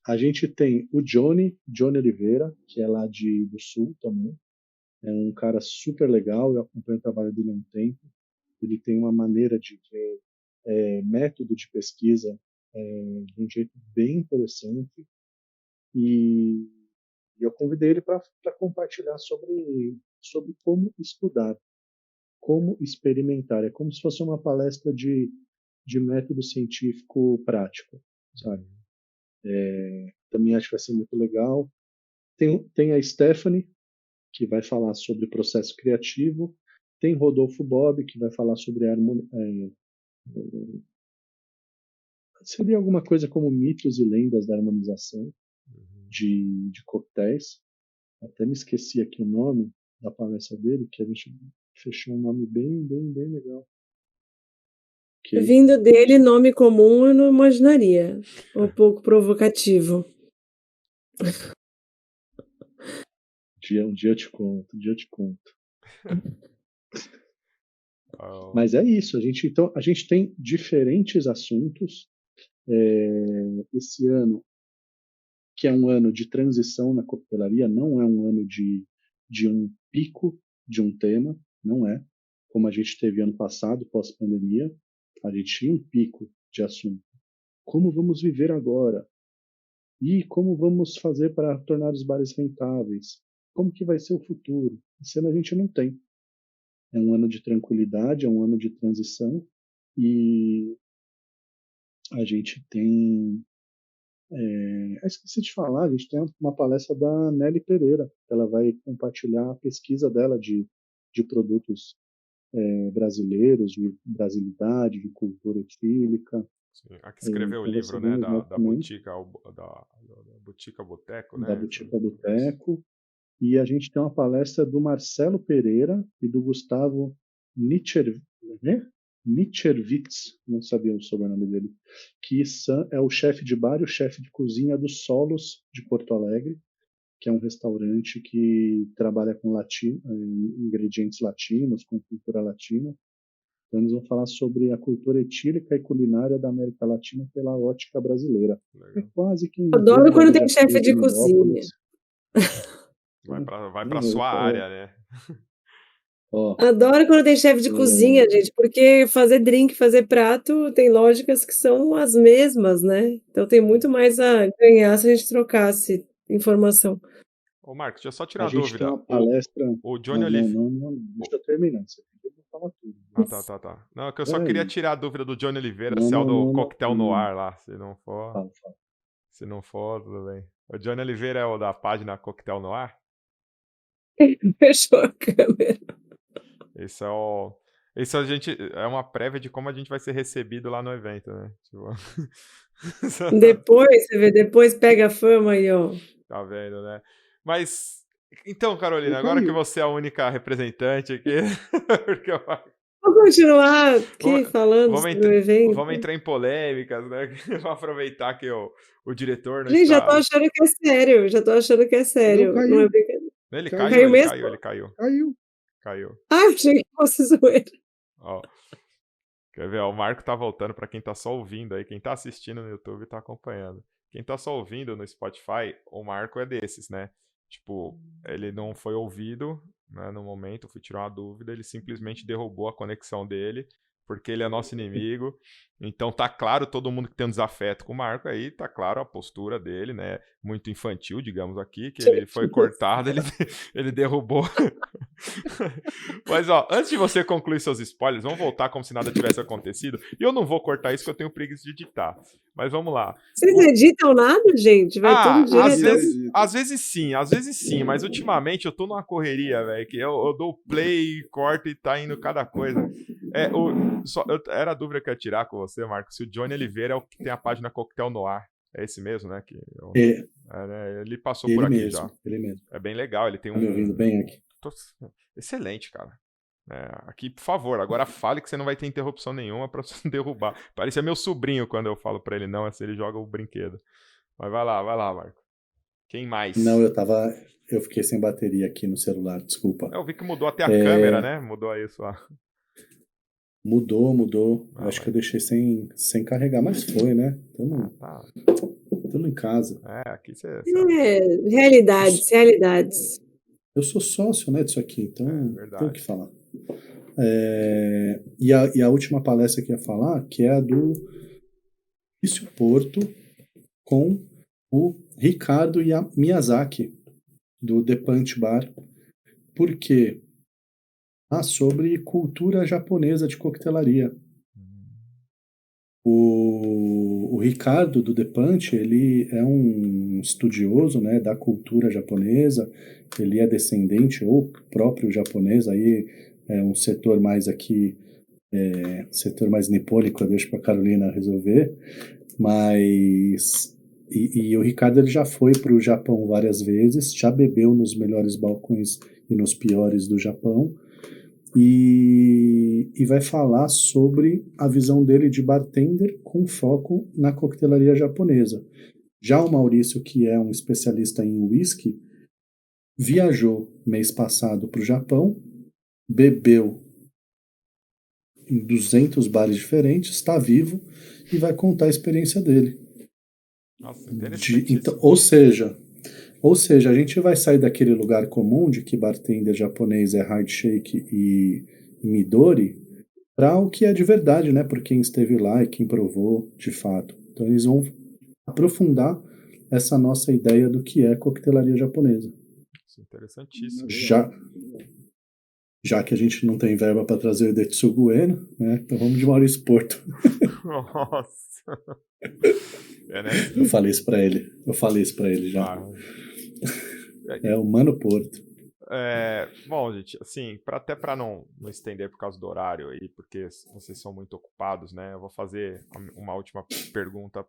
A gente tem o Johnny Oliveira, que é lá do Sul também. É um cara super legal, eu acompanho o trabalho dele há um tempo. Ele tem uma maneira de ver método de pesquisa de um jeito bem interessante. E eu convidei ele para compartilhar sobre como estudar, como experimentar. É como se fosse uma palestra de método científico prático, sabe? Também acho que vai ser muito legal. Tem a Stephanie, que vai falar sobre processo criativo. Tem Rodolfo Bob, que vai falar sobre seria alguma coisa como mitos e lendas da harmonização de coquetéis. Até me esqueci aqui o nome da palestra dele, que a gente fechou um nome bem legal. Okay. Vindo dele, nome comum eu não imaginaria. Um pouco provocativo. Um dia eu te conto. Mas é isso, a gente tem diferentes assuntos. Esse ano, que é um ano de transição na coquetelaria, não é um ano de um pico de um tema, não é. Como a gente teve ano passado, pós-pandemia, a gente tinha um pico de assunto. Como vamos viver agora? E como vamos fazer para tornar os bares rentáveis? Como que vai ser o futuro? Esse ano a gente não tem. É um ano de tranquilidade, é um ano de transição e a gente tem... esqueci de falar, a gente tem uma palestra da Nelly Pereira, ela vai compartilhar a pesquisa dela de produtos brasileiros, de brasilidade, de cultura etílica. Sim, a que escreveu o livro, né, da Botica Boteco, né? Da Botica Boteco. E a gente tem uma palestra do Marcelo Pereira e do Gustavo Nietzsche, né? Nicherwitz, não sabia o sobrenome dele, que é o chefe de bar e o chefe de cozinha dos Solos de Porto Alegre, que é um restaurante que trabalha com ingredientes latinos, com cultura latina. Então eles vão falar sobre a cultura etílica e culinária da América Latina pela ótica brasileira. Legal. É quase que Adoro quando tem da chefe de Mirópolis. Vai pra sua área, né? Ó, Adoro quando tem chefe de cozinha, gente, porque fazer drink, fazer prato, tem lógicas que são as mesmas, né? Então tem muito mais a ganhar se a gente trocasse informação. Ô, Marcos, deixa eu só tirar a uma gente dúvida. tem uma palestra. O Johnny Oliveira. Não, deixa eu terminar. Você tem que falar tudo. Ah, tá. Não, é que eu só queria tirar a dúvida do Johnny Oliveira, se é o do Coquetel Noir lá. Se não for. Fala. Se não for, tudo bem. O Johnny Oliveira é o da página Coquetel Noir? Fechou a câmera. Isso a gente é uma prévia de como a gente vai ser recebido lá no evento, né? Tipo... Depois, você vê, depois pega a fama aí, ó. Tá vendo, né? Mas, então, Carolina, agora que você é a única representante aqui, porque eu... Vou continuar aqui falando sobre o evento. Vamos entrar em polêmicas, né? Vou aproveitar que o diretor não Gente, está... já tô achando que é sério. Não é brincadeira. Ele Caiu mesmo? Caiu. Ah, achei que fosse zoeira. Ó. Quer ver? Ó, o Marco tá voltando pra quem tá só ouvindo aí. Quem tá assistindo no YouTube tá acompanhando. Quem tá só ouvindo no Spotify, o Marco é desses, né? Tipo, ele não foi ouvido, né, no momento, fui tirar uma dúvida, ele simplesmente derrubou a conexão dele, porque ele é nosso inimigo. Então tá claro, todo mundo que tem um desafeto com o Marco aí, tá claro a postura dele, né? Muito infantil, digamos aqui, que ele foi cortado, ele derrubou. Mas ó, antes de você concluir seus spoilers, vamos voltar como se nada tivesse acontecido. E eu não vou cortar isso, que eu tenho preguiça de editar. Mas vamos lá. Vocês não editam nada, gente? Vai tudo direto. Às vezes sim, mas ultimamente eu tô numa correria, velho, que eu dou play, corto e tá indo cada coisa. Era a dúvida que eu ia tirar com você, Marcos, se o Johnny Oliveira é o que tem a página Coquetel Noir. É esse mesmo, né? Né, ele passou por aqui já. Ele mesmo. É bem legal, ele tem Tá me ouvindo bem aqui? Excelente, cara. Aqui, por favor, agora fale que você não vai ter interrupção nenhuma pra você derrubar. Parecia meu sobrinho quando eu falo pra ele não, assim ele joga o brinquedo. Mas vai lá, Marco. Quem mais? Não, eu fiquei sem bateria aqui no celular, desculpa. Eu vi que mudou até a câmera, né? Mudou aí só. Mudou. Acho que eu deixei sem carregar, mas foi, né? Tamo em casa. Aqui você... Realidades. Eu sou sócio, né, disso aqui, então tenho o que falar. E a última palestra que eu ia falar, que é a do Fabrício Porto com o Ricardo Miyazaki, do The Punch Bar. Por quê? Sobre cultura japonesa de coquetelaria. O Ricardo, do The Punch, ele é um estudioso, né, da cultura japonesa, ele é descendente ou próprio japonês, aí é um setor mais aqui, setor mais nipônico, eu deixo para a Carolina resolver, mas... E o Ricardo ele já foi para o Japão várias vezes, já bebeu nos melhores balcões e nos piores do Japão, e vai falar sobre a visão dele de bartender com foco na coquetelaria japonesa. Já o Maurício, que é um especialista em whisky, viajou mês passado para o Japão, bebeu em 200 bares diferentes, está vivo e vai contar a experiência dele. Nossa, interessante. Então, ou seja, a gente vai sair daquele lugar comum de que bartender japonês é hard shake e midori para o que é de verdade, né? Por quem esteve lá e quem provou de fato. Então eles vão aprofundar essa nossa ideia do que é coquetelaria japonesa. Isso é interessantíssimo. Já que a gente não tem verba para trazer o Detsugu Ueno, né? Então vamos de Maurício Porto. Nossa. Né? Eu falei isso para ele já. É o Mano Porto. Bom, gente, assim, até para não estender por causa do horário aí, porque vocês são muito ocupados, né? Eu vou fazer uma última pergunta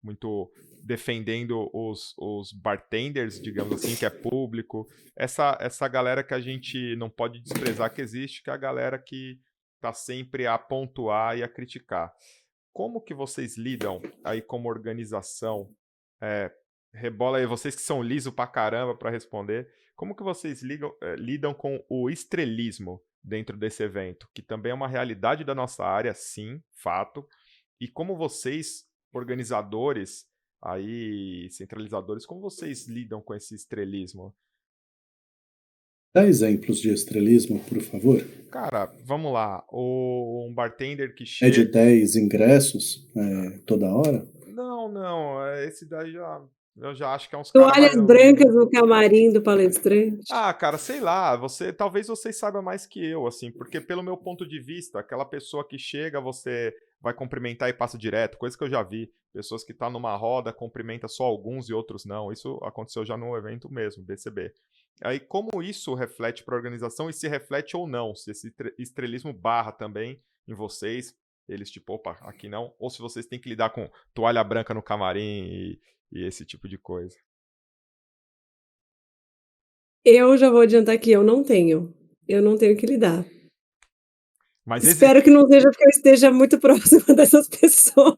muito defendendo os bartenders, digamos assim, que é público. Essa galera que a gente não pode desprezar que existe, que é a galera que tá sempre a pontuar e a criticar. Como que vocês lidam aí como organização? Rebola aí, vocês que são liso pra caramba para responder. Como que vocês lidam com o estrelismo dentro desse evento? Que também é uma realidade da nossa área, sim, fato. E como vocês, organizadores, aí, centralizadores, como vocês lidam com esse estrelismo? Dá exemplos de estrelismo, por favor. Cara, vamos lá. Um bartender que É de chega. 10 ingressos toda hora? Não. Esse daí eu já acho que é uns caras mais. Toalhas brancas no camarim do palestrante. Ah, cara, sei lá, talvez vocês saibam mais que eu, assim, porque pelo meu ponto de vista, aquela pessoa que chega, você vai cumprimentar e passa direto, coisa que eu já vi. Pessoas que tá numa roda, cumprimenta só alguns e outros não. Isso aconteceu já no evento mesmo, BCB. Aí, como isso reflete para a organização e se reflete ou não, se esse estrelismo barra também em vocês, eles tipo, opa, aqui não, ou se vocês têm que lidar com toalha branca no camarim e esse tipo de coisa. Eu já vou adiantar que eu não tenho. Eu não tenho que lidar. Mas Espero que não seja porque eu esteja muito próxima dessas pessoas.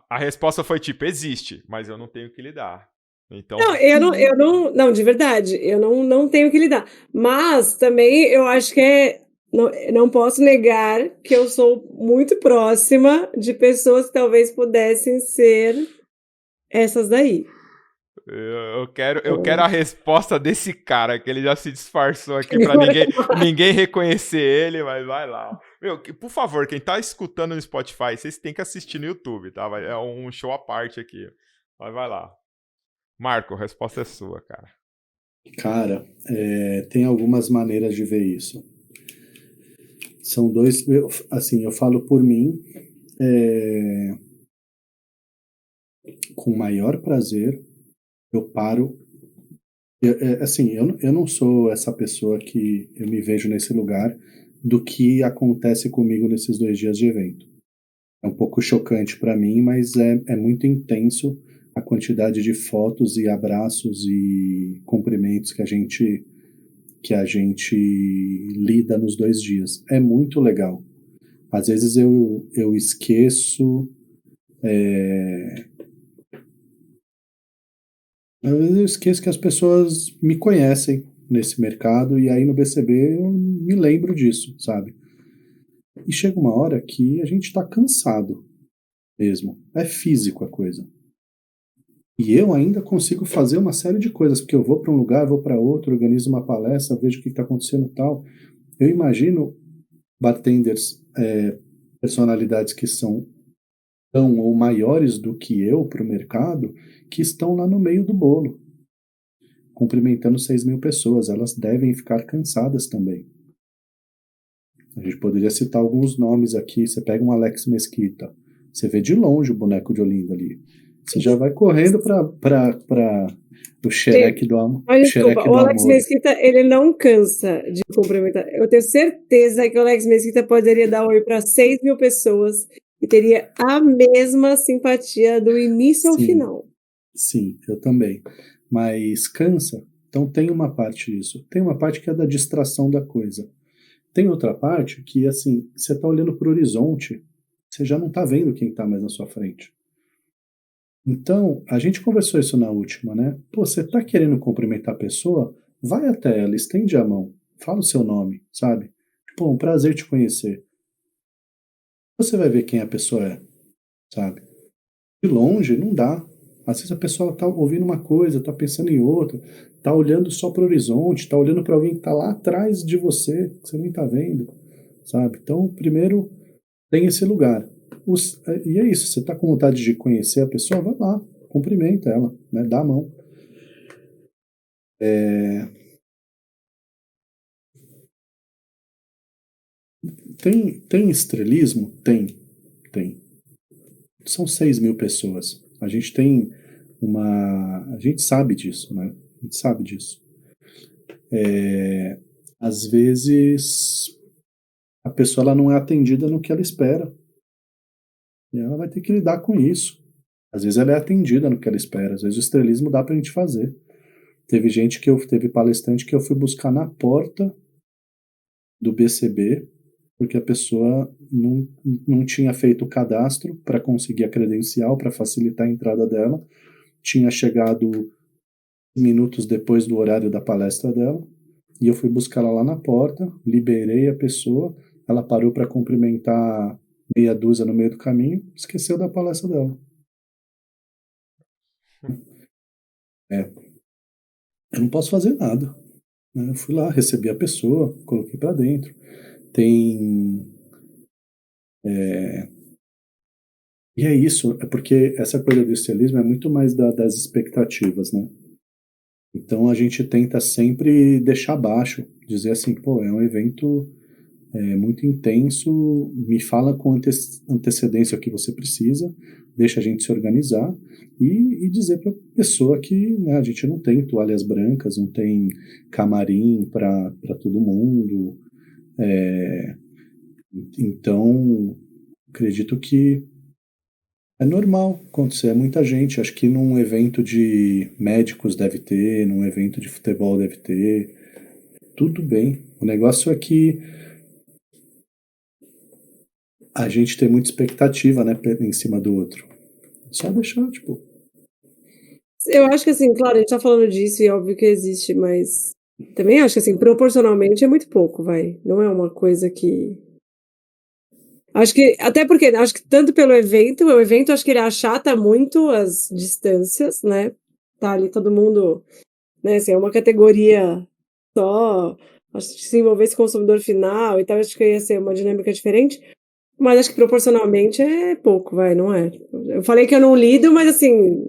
A resposta foi tipo, existe, mas eu não tenho que lidar. Então, Não, de verdade, eu não tenho que lidar. Mas também eu acho que não posso negar que eu sou muito próxima de pessoas que talvez pudessem ser essas daí. eu quero a resposta desse cara, que ele já se disfarçou aqui pra ninguém reconhecer ele, mas vai lá. Meu, por favor, quem tá escutando no Spotify, vocês têm que assistir no YouTube, tá? É um show à parte aqui. Mas vai lá. Marco, a resposta é sua, cara. Cara, tem algumas maneiras de ver isso. São dois, eu falo por mim, com maior prazer, eu paro. Eu não sou essa pessoa que eu me vejo nesse lugar do que acontece comigo nesses 2 dias de evento. É um pouco chocante para mim, mas é muito intenso a quantidade de fotos e abraços e cumprimentos que a gente lida nos 2 dias. É muito legal. Às vezes eu esqueço. Às vezes eu esqueço que as pessoas me conhecem nesse mercado e aí no BCB eu me lembro disso, sabe? E chega uma hora que a gente tá cansado mesmo. É físico a coisa. E eu ainda consigo fazer uma série de coisas, porque eu vou para um lugar, vou para outro, organizo uma palestra, vejo o que está acontecendo e tal. Eu imagino bartenders, personalidades que são tão ou maiores do que eu para o mercado, que estão lá no meio do bolo, cumprimentando 6.000 pessoas. Elas devem ficar cansadas também. A gente poderia citar alguns nomes aqui. Você pega um Alex Mesquita, você vê de longe o boneco de Olinda ali. Você já vai correndo para o xereque do amor. Mas desculpa, o Alex Mesquita, ele não cansa de cumprimentar. Eu tenho certeza que o Alex Mesquita poderia dar oi para 6.000 pessoas e teria a mesma simpatia do início ao final. Sim, eu também. Mas cansa? Então tem uma parte disso. Tem uma parte que é da distração da coisa. Tem outra parte que, assim, você está olhando para o horizonte, você já não está vendo quem está mais na sua frente. Então, a gente conversou isso na última, né? Pô, você está querendo cumprimentar a pessoa? Vai até ela, estende a mão, fala o seu nome, sabe? Pô, um prazer te conhecer. Você vai ver quem a pessoa é, sabe? De longe, não dá. Às vezes a pessoa está ouvindo uma coisa, está pensando em outra, está olhando só para o horizonte, está olhando para alguém que está lá atrás de você, que você nem está vendo, sabe? Então, primeiro, tem esse lugar. E é isso, você está com vontade de conhecer a pessoa, vai lá, cumprimenta ela, né? Dá a mão. Tem estrelismo? Tem. São 6.000 pessoas. A gente tem a gente sabe disso, né? A gente sabe disso. Às vezes a pessoa ela não é atendida no que ela espera. E ela vai ter que lidar com isso. Às vezes ela é atendida no que ela espera. Às vezes o estrelismo dá pra gente fazer. Teve palestrante que eu fui buscar na porta do BCB porque a pessoa não tinha feito o cadastro para conseguir a credencial, para facilitar a entrada dela, tinha chegado minutos depois do horário da palestra dela, e eu fui buscar ela lá na porta, liberei a pessoa, ela parou para cumprimentar meia dúzia no meio do caminho, esqueceu da palestra dela. Eu não posso fazer nada. Né? Eu fui lá, recebi a pessoa, coloquei para dentro. E é isso, é porque essa coisa do estilismo é muito mais das expectativas, né? Então a gente tenta sempre deixar baixo, dizer assim, pô, é um evento muito intenso, me fala com antecedência o que você precisa, deixa a gente se organizar e dizer para a pessoa que, né, a gente não tem toalhas brancas, não tem camarim para todo mundo. Então, acredito que é normal acontecer, é muita gente. Acho que num evento de médicos deve ter, num evento de futebol deve ter. Tudo bem. O negócio é que a gente tem muita expectativa, né, em cima do outro. Só deixar, tipo. Eu acho que, assim, claro, a gente tá falando disso e é óbvio que existe, mas também acho que, assim, proporcionalmente é muito pouco, vai. Não é uma coisa que... Acho que, até porque, acho que tanto pelo evento, o evento acho que ele achata muito as distâncias, né? Tá ali todo mundo, né, assim, é uma categoria só, acho que se envolvesse consumidor final e tal, acho que ia ser uma dinâmica diferente, mas acho que proporcionalmente é pouco, vai, não é? Eu falei que eu não lido, mas assim,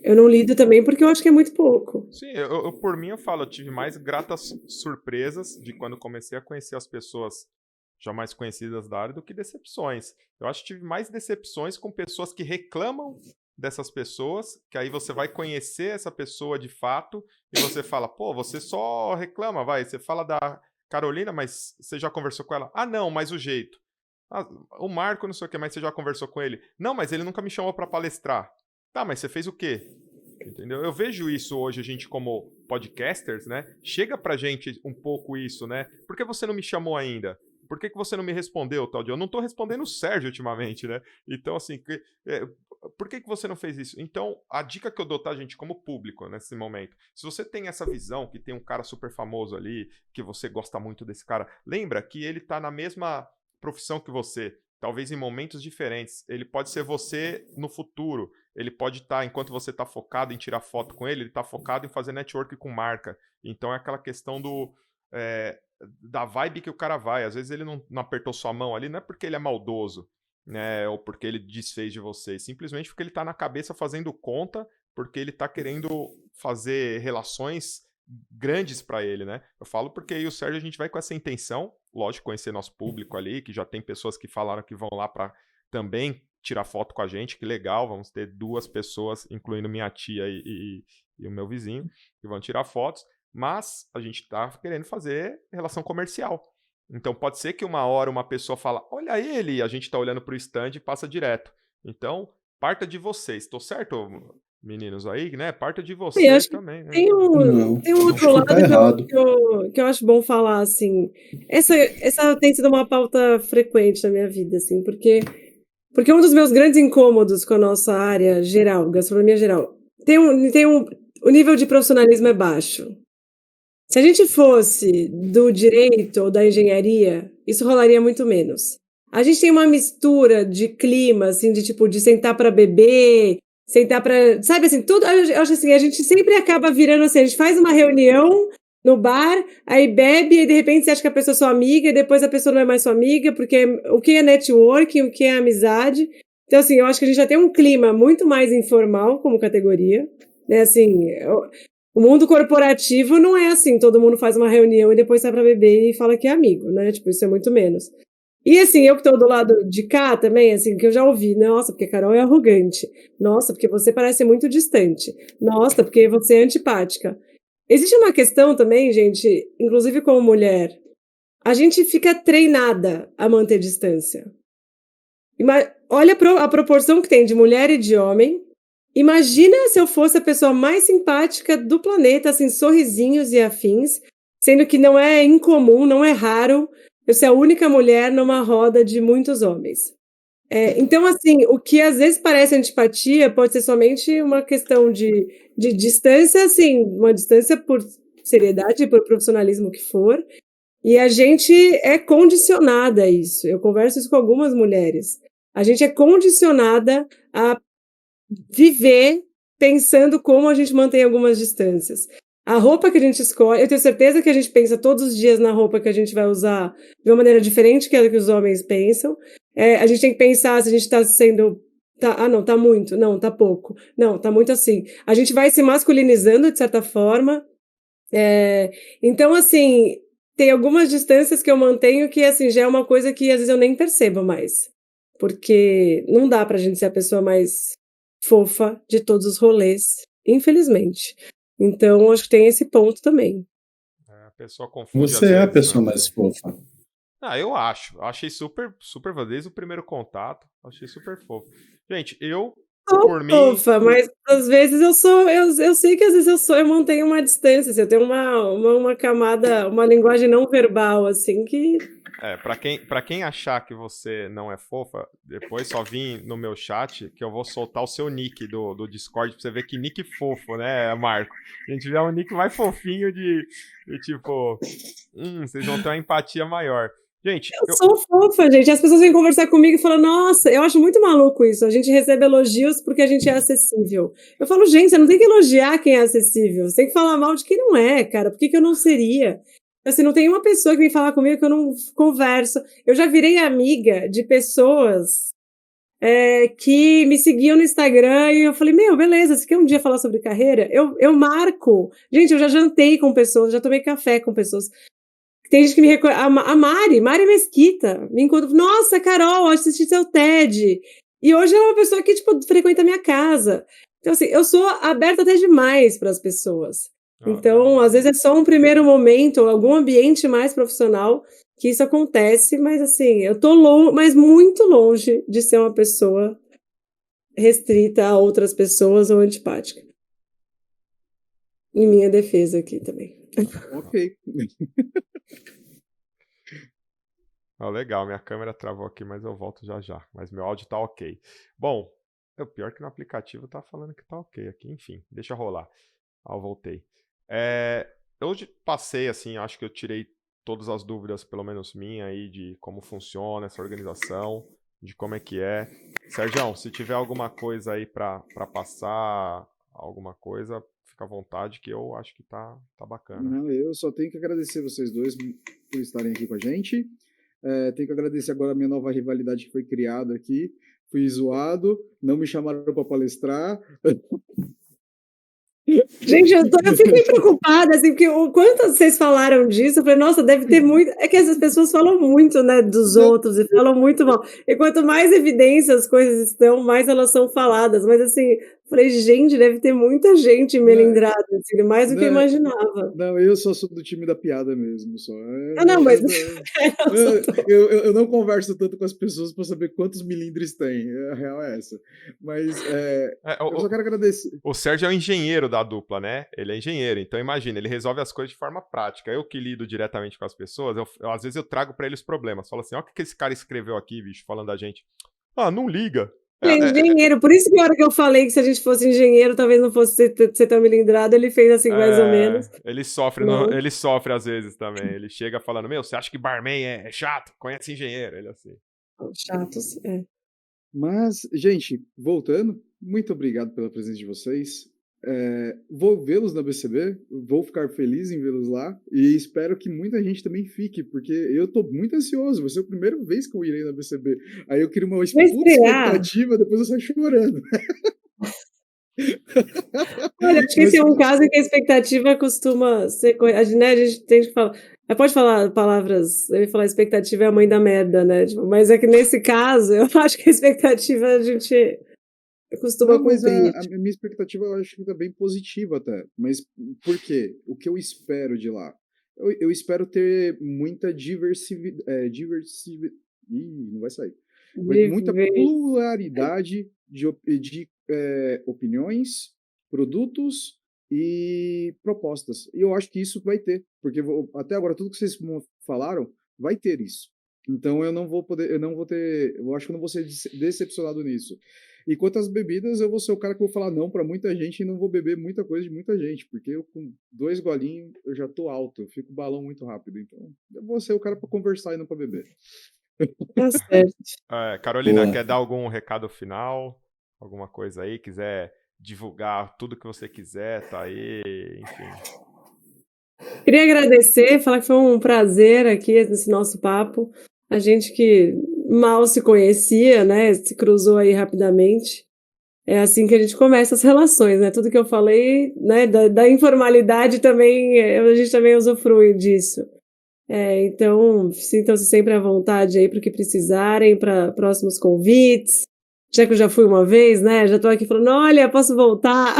eu não lido também porque eu acho que é muito pouco. Sim, eu por mim eu falo, eu tive mais gratas surpresas de quando comecei a conhecer as pessoas já mais conhecidas da área do que decepções. Eu acho que tive mais decepções com pessoas que reclamam dessas pessoas, que aí você vai conhecer essa pessoa de fato e você fala, pô, você só reclama, vai, você fala da Carolina, mas você já conversou com ela? Ah, não, mas o jeito. Ah, o Marco, não sei o que, mas você já conversou com ele? Não, mas ele nunca me chamou para palestrar. Tá, mas você fez o quê? Entendeu? Eu vejo isso hoje, a gente como podcasters, né? Chega pra gente um pouco isso, né? Por que você não me chamou ainda? Por que você não me respondeu, tal dia? Eu não tô respondendo o Sérgio ultimamente, né? Então, assim, por que você não fez isso? Então, a dica que eu dou, tá, gente, como público, nesse momento, se você tem essa visão que tem um cara super famoso ali, que você gosta muito desse cara, lembra que ele tá na mesma profissão que você, talvez em momentos diferentes. Ele pode ser você no futuro. Ele pode estar, enquanto você está focado em tirar foto com ele está focado em fazer network com marca. Então é aquela questão da vibe que o cara vai. Às vezes ele não apertou sua mão ali, não é porque ele é maldoso, né? Ou porque ele desfez de você. Simplesmente porque ele está na cabeça fazendo conta, porque ele está querendo fazer relações grandes para ele, né? Eu falo porque aí o Sérgio a gente vai com essa intenção, lógico, conhecer nosso público ali, que já tem pessoas que falaram que vão lá para também tirar foto com a gente, que legal, vamos ter 2 pessoas, incluindo minha tia e o meu vizinho, que vão tirar fotos, mas a gente tá querendo fazer relação comercial. Então pode ser que uma hora uma pessoa fala, olha ele, e a gente tá olhando pro stand e passa direto. Então, parta de vocês, tô certo, meninos aí, né? Parta de vocês também, né? Tem um outro lado que eu acho bom falar, assim, essa tem sido uma pauta frequente na minha vida, assim, porque um dos meus grandes incômodos com a nossa área geral, gastronomia geral, o nível de profissionalismo é baixo. Se a gente fosse do direito ou da engenharia, isso rolaria muito menos. A gente tem uma mistura de clima, assim, de tipo, de sentar para beber, sentar para, sabe, assim, tudo, eu acho assim, a gente sempre acaba virando assim, a gente faz uma reunião no bar, aí bebe, e de repente você acha que a pessoa é sua amiga, e depois a pessoa não é mais sua amiga, porque o que é networking, o que é amizade. Então, assim, eu acho que a gente já tem um clima muito mais informal como categoria, né, assim, o mundo corporativo não é assim, todo mundo faz uma reunião e depois sai pra beber e fala que é amigo, né, tipo, isso é muito menos. E assim, eu que tô do lado de cá também, assim, que eu já ouvi, nossa, porque a Carol é arrogante, nossa, porque você parece muito distante, nossa, porque você é antipática. Existe uma questão também, gente, inclusive como mulher, a gente fica treinada a manter distância. Olha a proporção que tem de mulher e de homem. Imagina se eu fosse a pessoa mais simpática do planeta, assim, sorrisinhos e afins, sendo que não é incomum, não é raro eu ser a única mulher numa roda de muitos homens. Então, assim, o que às vezes parece antipatia pode ser somente uma questão de distância, assim, uma distância por seriedade, por profissionalismo que for, e a gente é condicionada a isso. Eu converso isso com algumas mulheres. A gente é condicionada a viver pensando como a gente mantém algumas distâncias. A roupa que a gente escolhe, eu tenho certeza que a gente pensa todos os dias na roupa que a gente vai usar de uma maneira diferente que a que os homens pensam. A gente tem que pensar se a gente está sendo. Não, tá muito. Não, tá pouco. Não, tá muito assim. A gente vai se masculinizando de certa forma. Então, assim, tem algumas distâncias que eu mantenho que assim, já é uma coisa que às vezes eu nem percebo mais. Porque não dá pra gente ser a pessoa mais fofa de todos os rolês, infelizmente. Então, acho que tem esse ponto também. A pessoa confunde às Você é a vezes, pessoa né? mais fofa. Eu acho. Achei super, super desde o primeiro contato. Achei super fofo. Gente, por mim. Fofa, mas às vezes eu sei que às vezes eu mantenho uma distância, assim, eu tenho uma camada, uma linguagem não verbal, assim, que. Pra quem achar que você não é fofa, depois só vim no meu chat que eu vou soltar o seu nick do Discord pra você ver que nick fofo, né, Marco? A gente vê um nick mais fofinho de tipo, vocês vão ter uma empatia maior. Gente, Eu sou fofa, gente. As pessoas vêm conversar comigo e falam, nossa, eu acho muito maluco isso. A gente recebe elogios porque a gente é acessível. Eu falo, gente, você não tem que elogiar quem é acessível. Você tem que falar mal de quem não é, cara. Por que eu não seria? Assim, não tem uma pessoa que vem falar comigo que eu não converso. Eu já virei amiga de pessoas que me seguiam no Instagram e eu falei, meu, beleza, você quer um dia falar sobre carreira? Eu marco. Gente, eu já jantei com pessoas, já tomei café com pessoas. Tem gente que me reconhece. A Mari Mesquita, me encontra. Nossa, Carol, assisti seu TED. E hoje ela é uma pessoa que, tipo, frequenta a minha casa. Então, assim, eu sou aberta até demais para as pessoas. Então, às vezes é só um primeiro momento, algum ambiente mais profissional que isso acontece, mas assim, eu tô longe, mas muito longe de ser uma pessoa restrita a outras pessoas ou antipática. Em minha defesa aqui também. Ok. Legal, minha câmera travou aqui, mas eu volto já já. Mas meu áudio tá ok. Bom, o pior que no aplicativo tá falando que tá ok aqui. Enfim, deixa rolar. Eu voltei. Hoje passei, assim, acho que eu tirei todas as dúvidas, pelo menos minha aí, de como funciona essa organização, de como é que é. Sérgio, se tiver alguma coisa aí pra passar, alguma coisa, fica à vontade, que eu acho que tá bacana. Não, eu só tenho que agradecer vocês dois por estarem aqui com a gente. Tenho que agradecer agora a minha nova rivalidade que foi criada aqui. Fui zoado, não me chamaram para palestrar. Gente, eu fiquei preocupada, assim, porque o quanto vocês falaram disso, eu falei, nossa, deve ter muito. É que essas pessoas falam muito, né, dos outros e falam muito mal. E quanto mais evidência as coisas estão, mais elas são faladas. Mas, assim, falei, gente, deve ter muita gente melindrada, assim, mais do que eu imaginava. Não, eu só sou do time da piada mesmo, só. Não, mas. Eu não converso tanto com as pessoas para saber quantos milindres tem. A real é essa. Mas eu só quero agradecer. O Sérgio é o engenheiro da dupla, né? Ele é engenheiro, então imagina, ele resolve as coisas de forma prática. Eu que lido diretamente com as pessoas, às vezes eu trago para eles problemas. Falo assim, olha o que esse cara escreveu aqui, bicho, falando da gente. Não liga. Ele é engenheiro, por isso que a hora que eu falei que se a gente fosse engenheiro, talvez não fosse ser tão melindrado, ele fez assim, mais ou menos. Ele sofre, ele sofre às vezes também. Ele chega falando, você acha que barman é chato? Conhece engenheiro? Ele assim. Chatos, Mas, gente, voltando, muito obrigado pela presença de vocês. Vou vê-los na BCB, vou ficar feliz em vê-los lá e espero que muita gente também fique, porque eu tô muito ansioso, vai ser a primeira vez que eu irei na BCB. Aí eu queria uma puta expectativa, depois eu saio chorando. Olha, acho que esse é um caso em que a expectativa costuma ser. Né, a gente tem que falar. Pode falar palavras. Eu ia falar expectativa é a mãe da merda, né? Tipo, mas é que nesse caso, eu acho que a expectativa a gente costuma cumprir. A minha expectativa eu acho que tá bem positiva até. Mas por quê? O que eu espero de lá? Eu espero ter muita diversidade. Não vai sair. Muita pluralidade de opiniões, produtos e propostas. E eu acho que isso vai ter. Porque até agora, tudo que vocês falaram vai ter isso. Então eu acho que eu não vou ser decepcionado nisso. E quanto às bebidas, eu vou ser o cara que vou falar não para muita gente e não vou beber muita coisa de muita gente, porque eu com 2 golinhos eu já tô alto, eu fico balão muito rápido. Então eu vou ser o cara para conversar e não para beber. Tá certo. Carolina, Boa. quer dar algum recado final? Alguma coisa aí? Quiser divulgar tudo que você quiser, tá aí, enfim. Queria agradecer, falar que foi um prazer aqui esse nosso papo. A gente que mal se conhecia, né, se cruzou aí rapidamente. É assim que a gente começa as relações, né? Tudo que eu falei, né, da informalidade também, a gente também usufrui disso. Então, sintam-se sempre à vontade aí para o que precisarem, para próximos convites. Já que eu já fui uma vez, né? Já estou aqui falando, olha, posso voltar.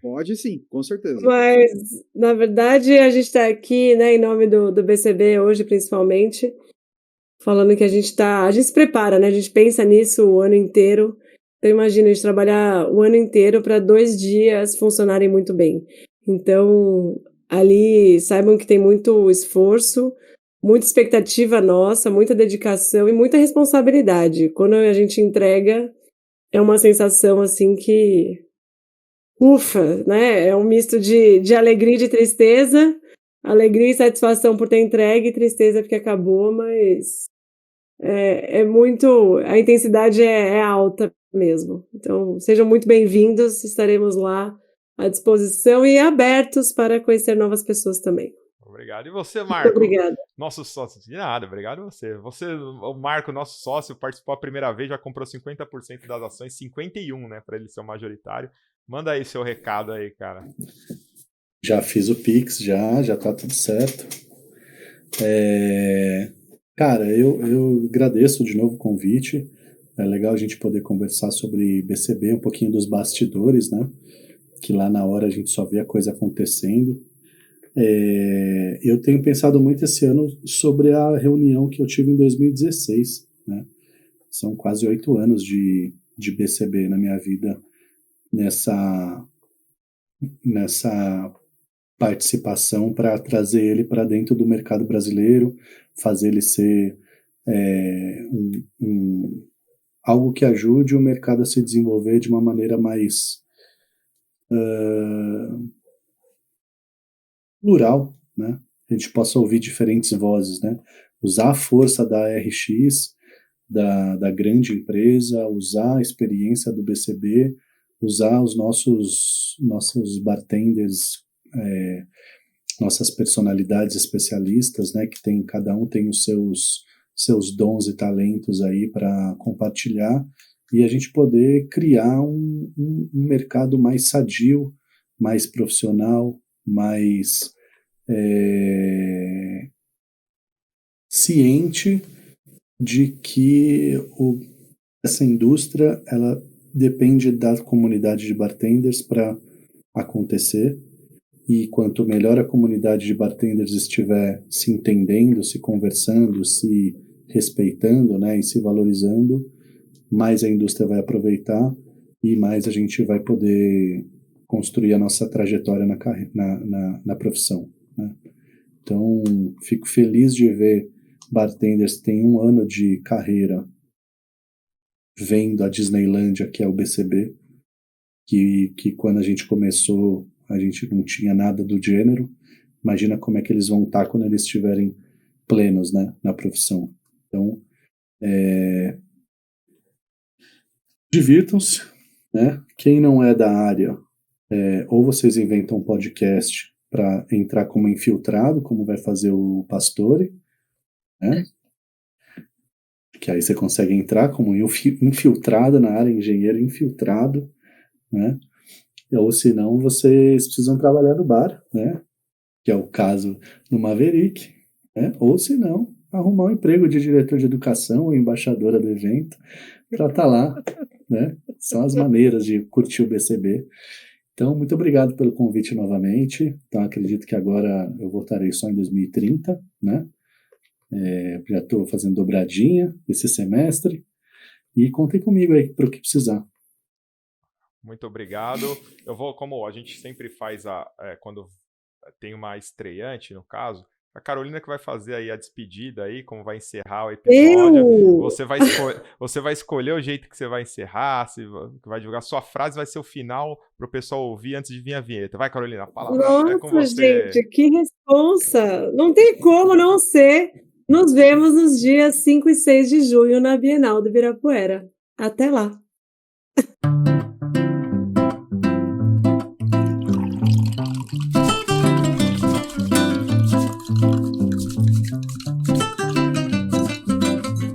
Pode sim, com certeza. Mas, na verdade, a gente está aqui, né, em nome do BCB hoje, principalmente, falando que a gente se prepara, né? A gente pensa nisso o ano inteiro. Então, imagina a gente trabalhar o ano inteiro para 2 dias funcionarem muito bem. Então, ali, saibam que tem muito esforço, muita expectativa nossa, muita dedicação e muita responsabilidade. Quando a gente entrega, é uma sensação assim que ufa, né? É um misto de alegria e de tristeza. Alegria e satisfação por ter entregue, e tristeza porque acabou, mas é muito. A intensidade é alta mesmo. Então, sejam muito bem-vindos, estaremos lá à disposição e abertos para conhecer novas pessoas também. Obrigado. E você, Muito Marco? obrigada. Nosso sócio. De nada, obrigado a você. Você, o Marco, nosso sócio, participou a primeira vez, já comprou 50% das ações, 51%, né, para ele ser o majoritário. Manda aí seu recado aí, cara. Já fiz o Pix, já tá tudo certo. Cara, eu agradeço de novo o convite. É legal a gente poder conversar sobre BCB, um pouquinho dos bastidores, né? Que lá na hora a gente só vê a coisa acontecendo. Eu tenho pensado muito esse ano sobre a reunião que eu tive em 2016, né? São quase 8 anos de BCB na minha vida nessa participação para trazer ele para dentro do mercado brasileiro, fazer ele ser algo que ajude o mercado a se desenvolver de uma maneira mais plural, né? A gente possa ouvir diferentes vozes, né? Usar a força da RX, da grande empresa, usar a experiência do BCB, usar os nossos bartenders, nossas personalidades especialistas, né? Que cada um tem os seus dons e talentos aí para compartilhar e a gente poder criar um mercado mais sadio, mais profissional, mais ciente de que essa indústria ela depende da comunidade de bartenders para acontecer e quanto melhor a comunidade de bartenders estiver se entendendo, se conversando, se respeitando, né, e se valorizando, mais a indústria vai aproveitar e mais a gente vai poder construir a nossa trajetória na profissão, né? Então, fico feliz de ver bartenders que têm 1 ano de carreira vendo a Disneylândia, que é o BCB, que quando a gente começou, a gente não tinha nada do gênero. Imagina como é que eles vão estar quando eles estiverem plenos, né, na profissão. Então, divirtam-se, né? Quem não é da área, ou vocês inventam um podcast para entrar como infiltrado, como vai fazer o Pastore, né? Que aí você consegue entrar como infiltrado na área, engenheiro infiltrado, né? Ou se não, vocês precisam trabalhar no bar, né? Que é o caso do Maverick, né? Ou se não, arrumar um emprego de diretor de educação ou embaixadora do evento para estar lá, né? São as maneiras de curtir o BCB. Então, muito obrigado pelo convite novamente. Então, acredito que agora eu voltarei só em 2030, né? Já estou fazendo dobradinha esse semestre. E contem comigo aí para o que precisar. Muito obrigado. Eu vou, como a gente sempre faz quando tem uma estreante, no caso, A Carolina que vai fazer aí a despedida aí, como vai encerrar o episódio. Você vai escolher o jeito que você vai encerrar, se vai divulgar sua frase, vai ser o final para o pessoal ouvir antes de vir a vinheta. Vai, Carolina, a palavra é com Nossa, você. gente, que responsa! Não tem como não ser. Nos vemos nos dias 5 e 6 de junho na Bienal do Ibirapuera. Até lá!